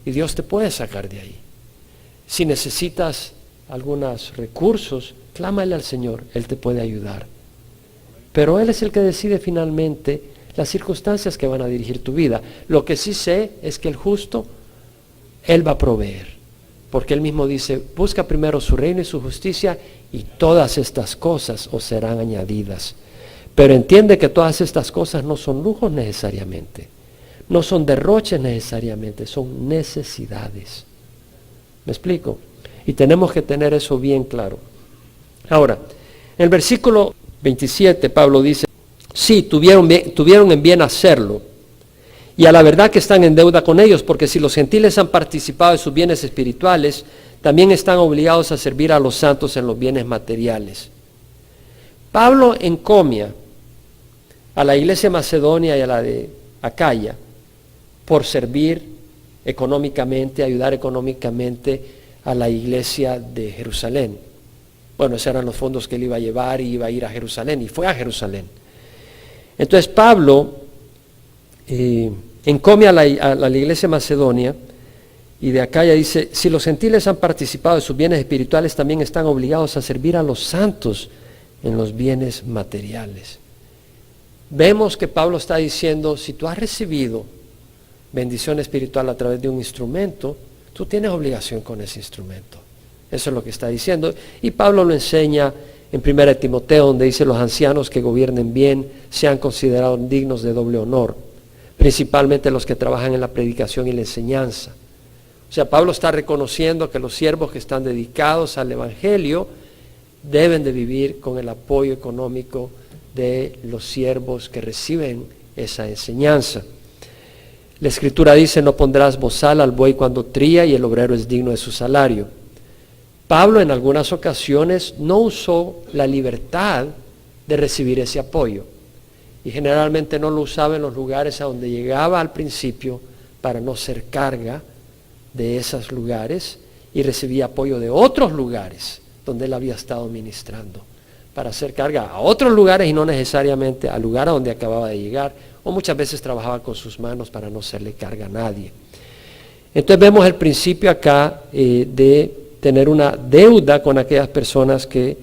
A: y Dios te puede sacar de ahí. Si necesitas algunos recursos, clámale al Señor, Él te puede ayudar. Pero Él es el que decide finalmente las circunstancias que van a dirigir tu vida. Lo que sí sé es que el justo, Él va a proveer. Porque Él mismo dice, busca primero su reino y su justicia y todas estas cosas os serán añadidas. Pero entiende que todas estas cosas no son lujos necesariamente. No son derroches necesariamente, son necesidades. ¿Me explico? Y tenemos que tener eso bien claro. Ahora, en el versículo 27 Pablo dice, sí, tuvieron en bien hacerlo, y a la verdad que están en deuda con ellos, porque si los gentiles han participado de sus bienes espirituales, también están obligados a servir a los santos en los bienes materiales. Pablo encomia a la iglesia de Macedonia y a la de Acaya por servir económicamente, ayudar económicamente a la iglesia de Jerusalén. Bueno, esos eran los fondos que él iba a llevar y iba a ir a Jerusalén, y fue a Jerusalén. Entonces Pablo encomia a la iglesia de Macedonia, y de acá ya dice, si los gentiles han participado de sus bienes espirituales, también están obligados a servir a los santos en los bienes materiales. Vemos que Pablo está diciendo, si tú has recibido bendición espiritual a través de un instrumento, tú tienes obligación con ese instrumento. Eso es lo que está diciendo. Y Pablo lo enseña en 1 Timoteo, donde dice, los ancianos que gobiernen bien sean considerados dignos de doble honor, principalmente los que trabajan en la predicación y la enseñanza. O sea, Pablo está reconociendo que los siervos que están dedicados al Evangelio deben de vivir con el apoyo económico de los siervos que reciben esa enseñanza. La Escritura dice, no pondrás bozal al buey cuando tría y el obrero es digno de su salario. Pablo en algunas ocasiones no usó la libertad de recibir ese apoyo y generalmente no lo usaba en los lugares a donde llegaba al principio para no ser carga de esos lugares, y recibía apoyo de otros lugares donde él había estado ministrando para hacer carga a otros lugares y no necesariamente al lugar a donde acababa de llegar, o muchas veces trabajaba con sus manos para no hacerle carga a nadie. Entonces vemos el principio acá de tener una deuda con aquellas personas que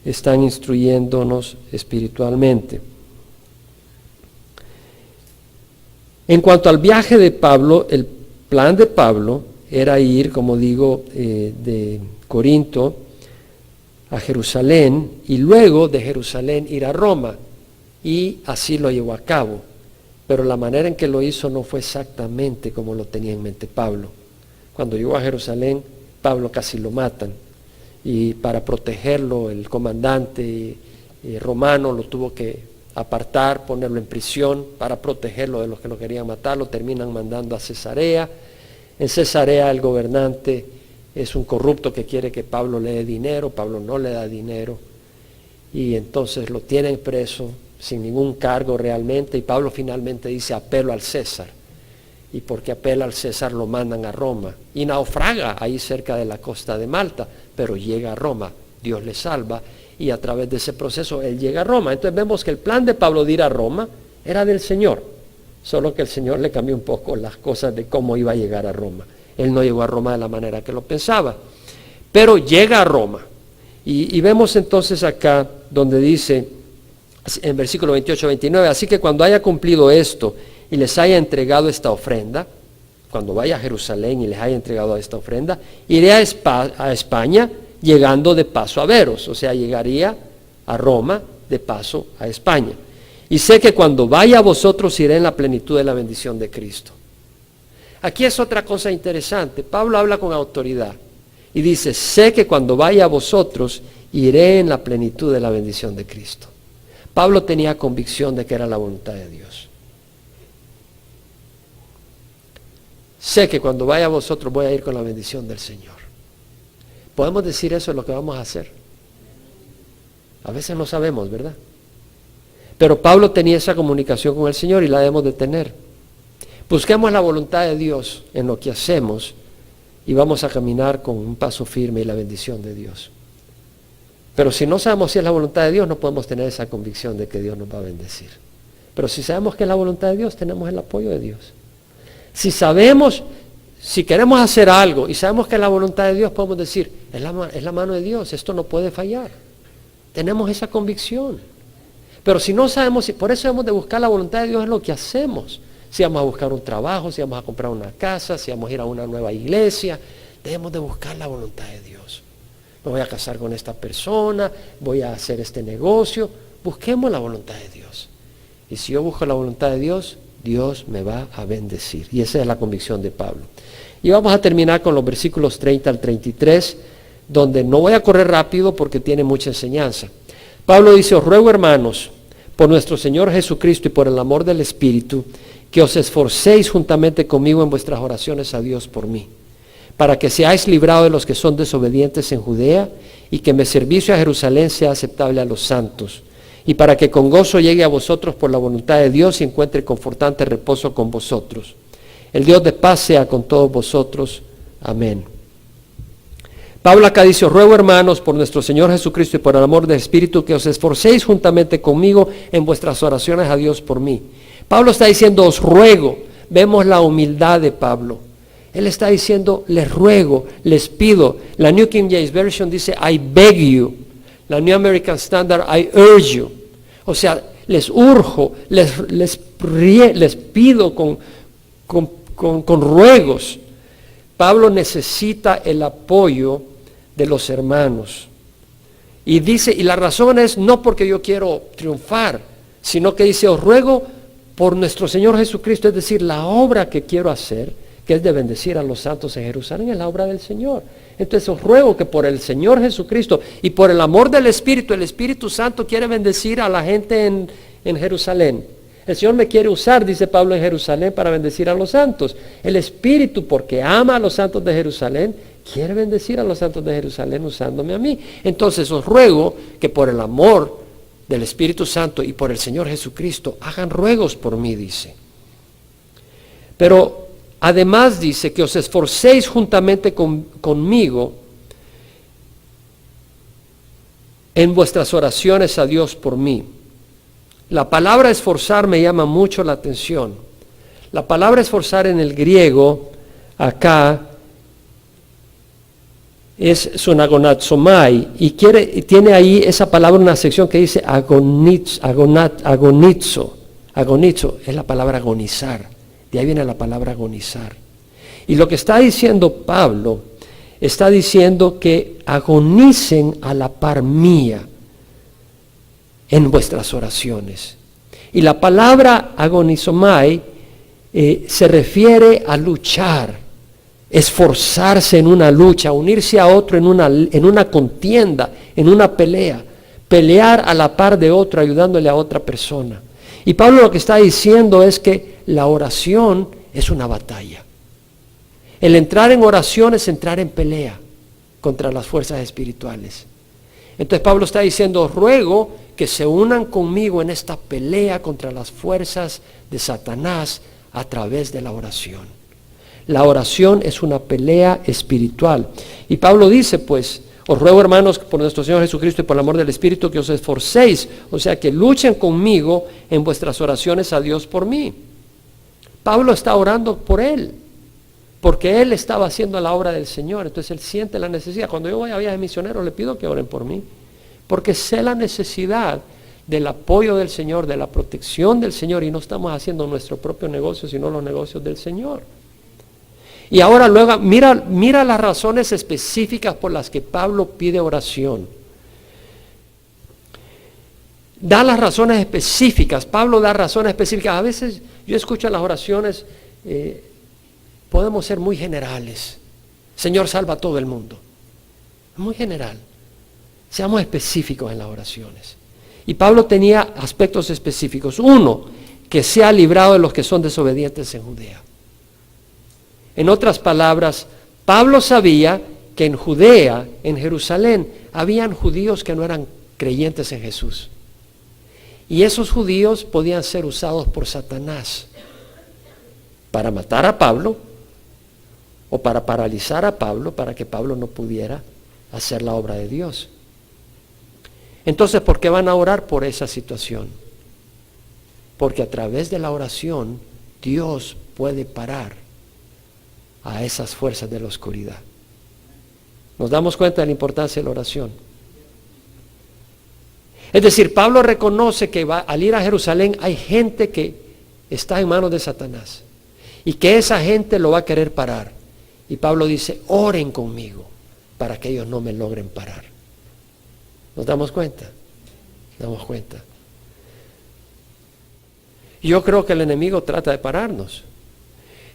A: están instruyéndonos espiritualmente. En cuanto al viaje de Pablo, el plan de Pablo era ir, como digo, de Corinto a Jerusalén y luego de Jerusalén ir a Roma, y así lo llevó a cabo. Pero la manera en que lo hizo no fue exactamente como lo tenía en mente Pablo. Cuando llegó a Jerusalén, Pablo casi lo matan, y para protegerlo el comandante romano lo tuvo que apartar, ponerlo en prisión para protegerlo de los que lo querían matar. Lo terminan mandando a Cesarea. En Cesarea el gobernante es un corrupto que quiere que Pablo le dé dinero. Pablo no le da dinero, y entonces lo tienen preso sin ningún cargo realmente, y Pablo finalmente dice, apelo al César, y porque apela al César lo mandan a Roma, y naufraga ahí cerca de la costa de Malta, pero llega a Roma, Dios le salva, y a través de ese proceso él llega a Roma. Entonces vemos que el plan de Pablo de ir a Roma era del Señor, solo que el Señor le cambió un poco las cosas de cómo iba a llegar a Roma. Él no llegó a Roma de la manera que lo pensaba, pero llega a Roma. Y vemos entonces acá donde dice, en versículo 28-29, así que cuando haya cumplido esto y les haya entregado esta ofrenda, cuando vaya a Jerusalén y les haya entregado esta ofrenda, iré a España, llegando de paso a veros. O sea, llegaría a Roma de paso a España. Y sé que cuando vaya a vosotros iré en la plenitud de la bendición de Cristo. Aquí es otra cosa interesante. Pablo habla con autoridad y dice, sé que cuando vaya a vosotros iré en la plenitud de la bendición de Cristo. Pablo tenía convicción de que era la voluntad de Dios. Sé que cuando vaya a vosotros voy a ir con la bendición del Señor. ¿Podemos decir eso es lo que vamos a hacer? A veces no sabemos, ¿verdad? Pero Pablo tenía esa comunicación con el Señor y la debemos de tener. Busquemos la voluntad de Dios en lo que hacemos y vamos a caminar con un paso firme y la bendición de Dios. Pero si no sabemos si es la voluntad de Dios, no podemos tener esa convicción de que Dios nos va a bendecir. Pero si sabemos que es la voluntad de Dios, tenemos el apoyo de Dios. Si sabemos, si queremos hacer algo y sabemos que es la voluntad de Dios, podemos decir, es la mano de Dios, esto no puede fallar. Tenemos esa convicción. Pero si no sabemos, por eso hemos de buscar la voluntad de Dios en lo que hacemos. Si vamos a buscar un trabajo, si vamos a comprar una casa, si vamos a ir a una nueva iglesia, debemos de buscar la voluntad de Dios. Me voy a casar con esta persona, voy a hacer este negocio. Busquemos la voluntad de Dios. Y si yo busco la voluntad de Dios, Dios me va a bendecir. Y esa es la convicción de Pablo. Y vamos a terminar con los versículos 30 al 33, donde no voy a correr rápido porque tiene mucha enseñanza. Pablo dice, os ruego, hermanos, por nuestro Señor Jesucristo y por el amor del Espíritu, que os esforcéis juntamente conmigo en vuestras oraciones a Dios por mí, para que seáis librados de los que son desobedientes en Judea, y que mi servicio a Jerusalén sea aceptable a los santos, y para que con gozo llegue a vosotros por la voluntad de Dios y encuentre confortante reposo con vosotros. El Dios de paz sea con todos vosotros. Amén. Pablo acá dice, os ruego hermanos por nuestro Señor Jesucristo y por el amor del Espíritu que os esforcéis juntamente conmigo en vuestras oraciones a Dios por mí. Pablo está diciendo, os ruego. Vemos la humildad de Pablo. Él está diciendo, les ruego, les pido. La New King James Version dice, I beg you. La New American Standard, I urge you. O sea, les urjo, les pido con ruegos. Pablo necesita el apoyo de los hermanos. Y dice, y la razón es no porque yo quiero triunfar, sino que dice, os ruego por nuestro Señor Jesucristo, es decir, la obra que quiero hacer, que es de bendecir a los santos en Jerusalén, es la obra del Señor. Entonces os ruego que por el Señor Jesucristo y por el amor del Espíritu, el Espíritu Santo quiere bendecir a la gente en Jerusalén. El Señor me quiere usar, dice Pablo, en Jerusalén para bendecir a los santos. El Espíritu, porque ama a los santos de Jerusalén, quiere bendecir a los santos de Jerusalén usándome a mí. Entonces os ruego que por el amor del Espíritu Santo y por el Señor Jesucristo hagan ruegos por mí, dice. Pero además dice que os esforcéis juntamente conmigo en vuestras oraciones a Dios por mí. La palabra esforzar me llama mucho la atención. La palabra esforzar en el griego, acá, es sonagonazomai, y tiene ahí esa palabra, una sección que dice agonizo, es la palabra agonizar, de ahí viene la palabra agonizar. Y lo que está diciendo Pablo, está diciendo que agonicen a la par mía en vuestras oraciones. Y la palabra agonizomai se refiere a luchar, esforzarse en una lucha, unirse a otro en una contienda, en una pelea, pelear a la par de otro, ayudándole a otra persona. Y Pablo lo que está diciendo es que la oración es una batalla. El entrar en oración es entrar en pelea contra las fuerzas espirituales. Entonces Pablo está diciendo, ruego que se unan conmigo en esta pelea contra las fuerzas de Satanás a través de la oración. La oración es una pelea espiritual. Y Pablo dice, pues, os ruego hermanos por nuestro Señor Jesucristo y por el amor del Espíritu que os esforcéis, o sea que luchen conmigo en vuestras oraciones a Dios por mí. Pablo está orando por él, porque él estaba haciendo la obra del Señor, entonces él siente la necesidad. Cuando yo voy a viajes misioneros le pido que oren por mí, porque sé la necesidad del apoyo del Señor, de la protección del Señor, y no estamos haciendo nuestro propio negocio, sino los negocios del Señor. Y ahora luego, mira las razones específicas por las que Pablo pide oración. Da las razones específicas, Pablo da razones específicas. A veces yo escucho las oraciones, podemos ser muy generales. Señor, salva a todo el mundo. Muy general. Seamos específicos en las oraciones. Y Pablo tenía aspectos específicos. Uno, que sea librado de los que son desobedientes en Judea. En otras palabras, Pablo sabía que en Judea, en Jerusalén, habían judíos que no eran creyentes en Jesús. Y esos judíos podían ser usados por Satanás para matar a Pablo o para paralizar a Pablo para que Pablo no pudiera hacer la obra de Dios. Entonces, ¿por qué van a orar por esa situación? Porque a través de la oración Dios puede parar a esas fuerzas de la oscuridad. ¿Nos damos cuenta de la importancia de la oración? Es decir, Pablo reconoce que al ir a Jerusalén hay gente que está en manos de Satanás y que esa gente lo va a querer parar. Y Pablo dice, oren conmigo para que ellos no me logren parar. ¿Nos damos cuenta? ¿Nos damos cuenta? Yo creo que el enemigo trata de pararnos.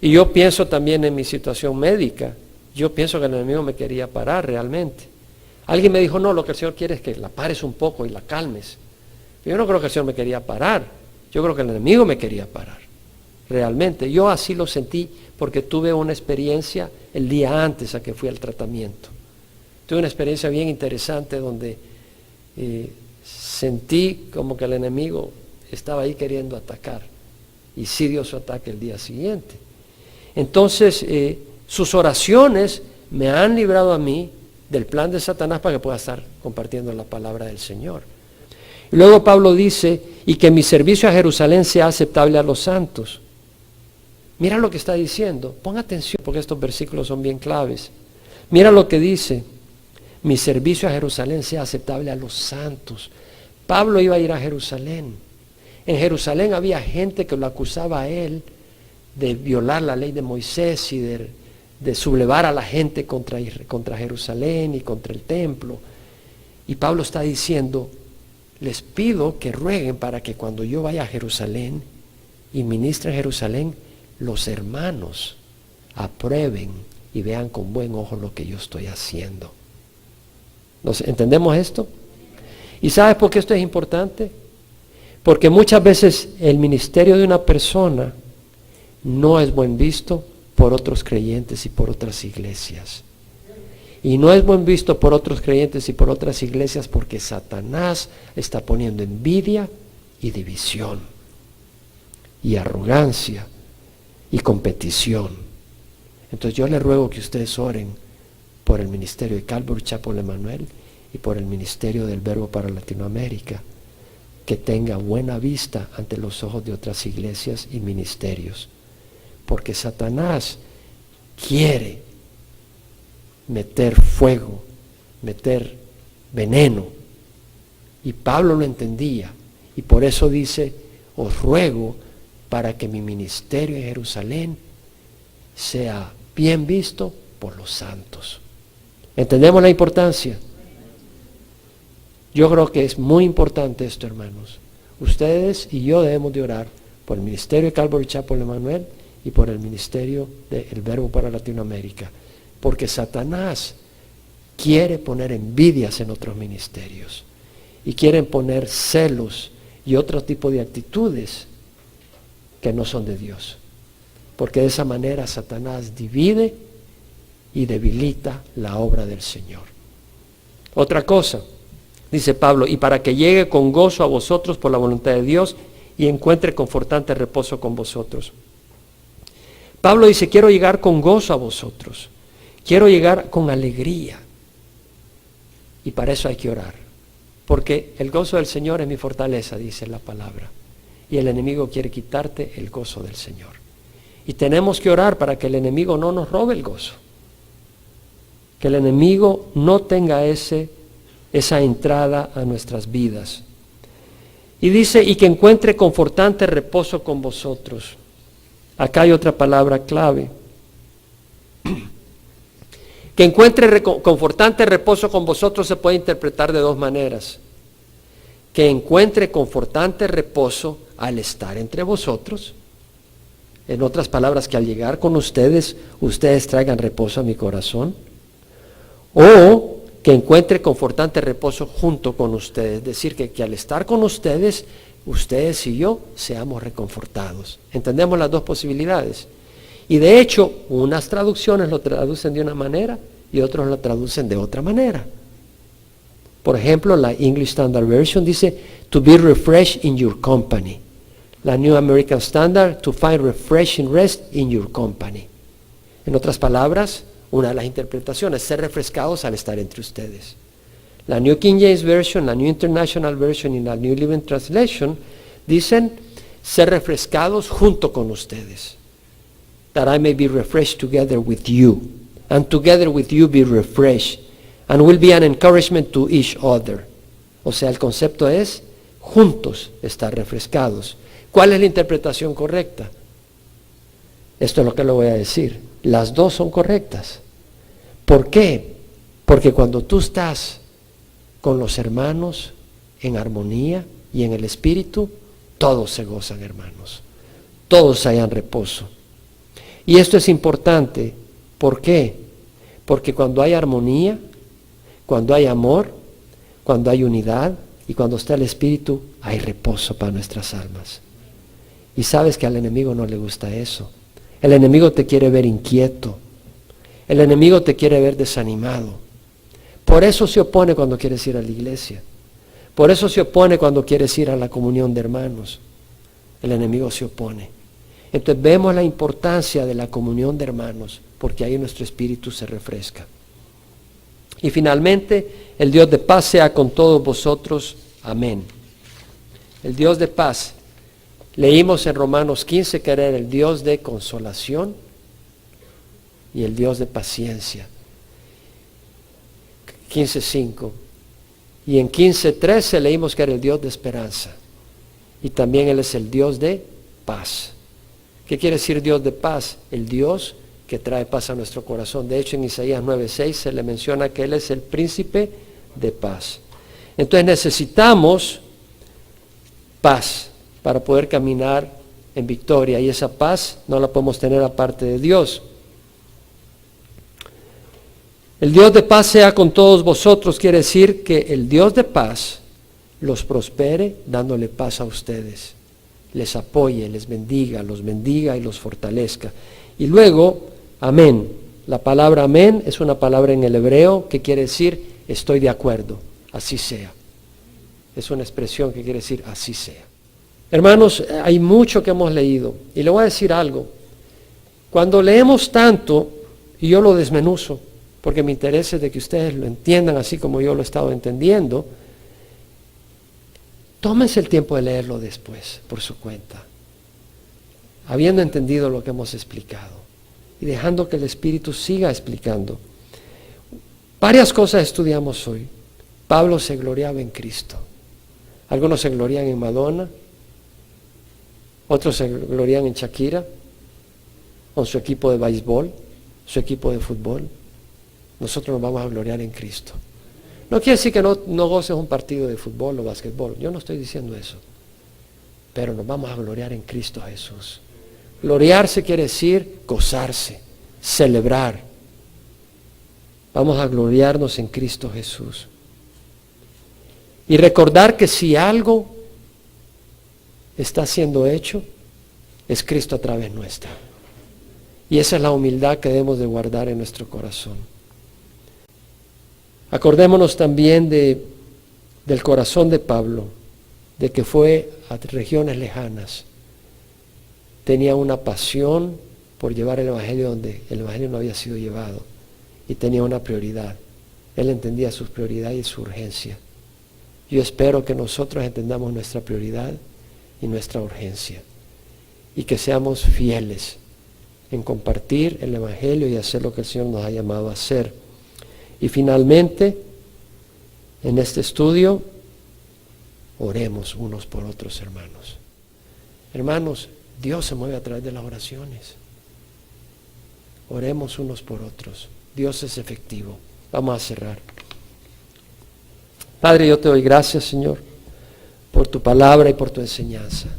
A: Y yo pienso también en mi situación médica. Yo pienso que el enemigo me quería parar realmente. Alguien me dijo, no, lo que el Señor quiere es que la pares un poco y la calmes. Yo no creo que el Señor me quería parar. Yo creo que el enemigo me quería parar. Realmente. Yo así lo sentí porque tuve una experiencia el día antes a que fui al tratamiento. Tuve una experiencia bien interesante donde sentí como que el enemigo estaba ahí queriendo atacar. Y sí dio su ataque el día siguiente. Entonces, sus oraciones me han librado a mí del plan de Satanás para que pueda estar compartiendo la palabra del Señor. Y luego Pablo dice, y que mi servicio a Jerusalén sea aceptable a los santos. Mira lo que está diciendo, pon atención porque estos versículos son bien claves. Mira lo que dice, mi servicio a Jerusalén sea aceptable a los santos. Pablo iba a ir a Jerusalén. En Jerusalén había gente que lo acusaba a él de violar la ley de Moisés y de sublevar a la gente contra Jerusalén y contra el templo. Y Pablo está diciendo, les pido que rueguen para que cuando yo vaya a Jerusalén y ministre en Jerusalén, los hermanos aprueben y vean con buen ojo lo que yo estoy haciendo. ¿Entendemos esto? ¿Y sabes por qué esto es importante? Porque muchas veces el ministerio de una persona no es buen visto por otros creyentes y por otras iglesias. Y no es buen visto por otros creyentes y por otras iglesias porque Satanás está poniendo envidia y división y arrogancia y competición. Entonces yo les ruego que ustedes oren por el ministerio de Calvary Chapel Emmanuel y por el ministerio del Verbo para Latinoamérica, que tenga buena vista ante los ojos de otras iglesias y ministerios, porque Satanás quiere meter fuego, meter veneno, y Pablo lo entendía, y por eso dice, os ruego para que mi ministerio en Jerusalén sea bien visto por los santos. ¿Entendemos la importancia? Yo creo que es muy importante esto, hermanos. Ustedes y yo debemos de orar por el ministerio de Calvary Chapel Emmanuel y por el ministerio del Verbo para Latinoamérica, porque Satanás quiere poner envidias en otros ministerios y quieren poner celos y otro tipo de actitudes que no son de Dios, porque de esa manera Satanás divide y debilita la obra del Señor. Otra cosa, dice Pablo, y para que llegue con gozo a vosotros por la voluntad de Dios y encuentre confortante reposo con vosotros. Pablo dice, quiero llegar con gozo a vosotros, quiero llegar con alegría, y para eso hay que orar, porque el gozo del Señor es mi fortaleza, dice la palabra, y el enemigo quiere quitarte el gozo del Señor, y tenemos que orar para que el enemigo no nos robe el gozo, que el enemigo no tenga esa entrada a nuestras vidas. Y dice, y que encuentre confortante reposo con vosotros. Acá hay otra palabra clave. Que encuentre confortante reposo con vosotros se puede interpretar de dos maneras. Que encuentre confortante reposo al estar entre vosotros. En otras palabras, que al llegar con ustedes, ustedes traigan reposo a mi corazón. O que encuentre confortante reposo junto con ustedes. Es decir, que al estar con ustedes, ustedes y yo seamos reconfortados. ¿Entendemos las dos posibilidades? Y de hecho, unas traducciones lo traducen de una manera y otros lo traducen de otra manera. Por ejemplo, la English Standard Version dice, to be refreshed in your company. La New American Standard, to find refreshing rest in your company. En otras palabras, una de las interpretaciones, ser refrescados al estar entre ustedes. La New King James Version, la New International Version y la New Living Translation dicen ser refrescados junto con ustedes. That I may be refreshed together with you, and together with you be refreshed, and will be an encouragement to each other. O sea, el concepto es juntos estar refrescados. ¿Cuál es la interpretación correcta? Esto es lo que le voy a decir. Las dos son correctas. ¿Por qué? Porque cuando tú estás con los hermanos en armonía y en el Espíritu, todos se gozan, hermanos. Todos hayan reposo. Y esto es importante. ¿Por qué? Porque cuando hay armonía, cuando hay amor, cuando hay unidad y cuando está el Espíritu, hay reposo para nuestras almas. Y sabes que al enemigo no le gusta eso. El enemigo te quiere ver inquieto. El enemigo te quiere ver desanimado. Por eso se opone cuando quieres ir a la iglesia. Por eso se opone cuando quieres ir a la comunión de hermanos. El enemigo se opone. Entonces vemos la importancia de la comunión de hermanos, porque ahí nuestro espíritu se refresca. Y finalmente, el Dios de paz sea con todos vosotros. Amén. El Dios de paz. Leímos en Romanos 15 que era el Dios de consolación y el Dios de paciencia. 15:5. Y en 15:13 leímos que era el Dios de esperanza. Y también Él es el Dios de paz. ¿Qué quiere decir Dios de paz? El Dios que trae paz a nuestro corazón. De hecho, en Isaías 9:6 se le menciona que Él es el príncipe de paz. Entonces necesitamos paz para poder caminar en victoria, y esa paz no la podemos tener aparte de Dios. El Dios de paz sea con todos vosotros, quiere decir que el Dios de paz los prospere dándole paz a ustedes, les apoye, les bendiga, los bendiga y los fortalezca. Y luego, amén. La palabra amén es una palabra en el hebreo que quiere decir estoy de acuerdo, así sea. Es una expresión que quiere decir así sea. Hermanos, hay mucho que hemos leído y le voy a decir algo. Cuando leemos tanto, y yo lo desmenuzo, porque mi interés es de que ustedes lo entiendan así como yo lo he estado entendiendo, tómense el tiempo de leerlo después, por su cuenta, habiendo entendido lo que hemos explicado y dejando que el Espíritu siga explicando. Varias cosas estudiamos hoy. Pablo se gloriaba en Cristo. Algunos se glorían en Madonna, otros se glorían en Shakira, con su equipo de béisbol, su equipo de fútbol. Nosotros nos vamos a gloriar en Cristo. No quiere decir que no goces un partido de fútbol o básquetbol. Yo no estoy diciendo eso. Pero nos vamos a gloriar en Cristo Jesús. Gloriarse quiere decir gozarse, celebrar. Vamos a gloriarnos en Cristo Jesús. Y recordar que si algo está siendo hecho, es Cristo a través nuestra. Y esa es la humildad que debemos de guardar en nuestro corazón. Acordémonos también del corazón de Pablo, de que fue a regiones lejanas. Tenía una pasión por llevar el Evangelio donde el Evangelio no había sido llevado. Y tenía una prioridad. Él entendía su prioridad y su urgencia. Yo espero que nosotros entendamos nuestra prioridad y nuestra urgencia. Y que seamos fieles en compartir el Evangelio y hacer lo que el Señor nos ha llamado a hacer. Y finalmente, en este estudio, oremos unos por otros, hermanos. Hermanos, Dios se mueve a través de las oraciones. Oremos unos por otros. Dios es efectivo. Vamos a cerrar. Padre, yo te doy gracias, Señor, por tu palabra y por tu enseñanza.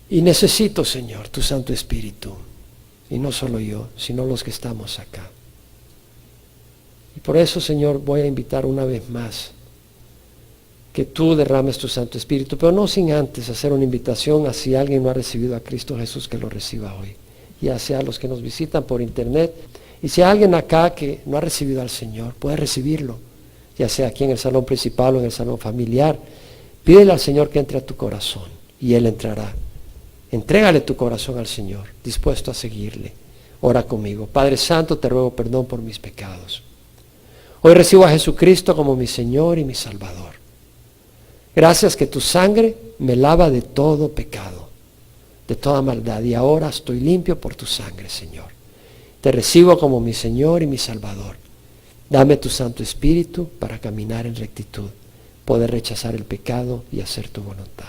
A: Y necesito, Señor, tu Santo Espíritu. Y no solo yo, sino los que estamos acá. Y por eso, Señor, voy a invitar una vez más que tú derrames tu Santo Espíritu, pero no sin antes hacer una invitación a si alguien no ha recibido a Cristo Jesús, que lo reciba hoy. Ya sea los que nos visitan por internet, y si hay alguien acá que no ha recibido al Señor, puede recibirlo, ya sea aquí en el salón principal o en el salón familiar. Pídele al Señor que entre a tu corazón y Él entrará. Entrégale tu corazón al Señor, dispuesto a seguirle. Ora conmigo. Padre Santo, te ruego perdón por mis pecados. Hoy recibo a Jesucristo como mi Señor y mi Salvador. Gracias que tu sangre me lava de todo pecado, de toda maldad. Y ahora estoy limpio por tu sangre, Señor. Te recibo como mi Señor y mi Salvador. Dame tu Santo Espíritu para caminar en rectitud, poder rechazar el pecado y hacer tu voluntad.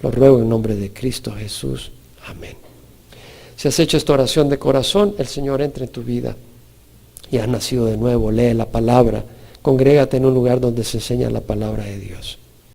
A: Lo ruego en nombre de Cristo Jesús. Amén. Si has hecho esta oración de corazón, el Señor entra en tu vida y has nacido de nuevo. Lee la palabra. Congrégate en un lugar donde se enseña la palabra de Dios.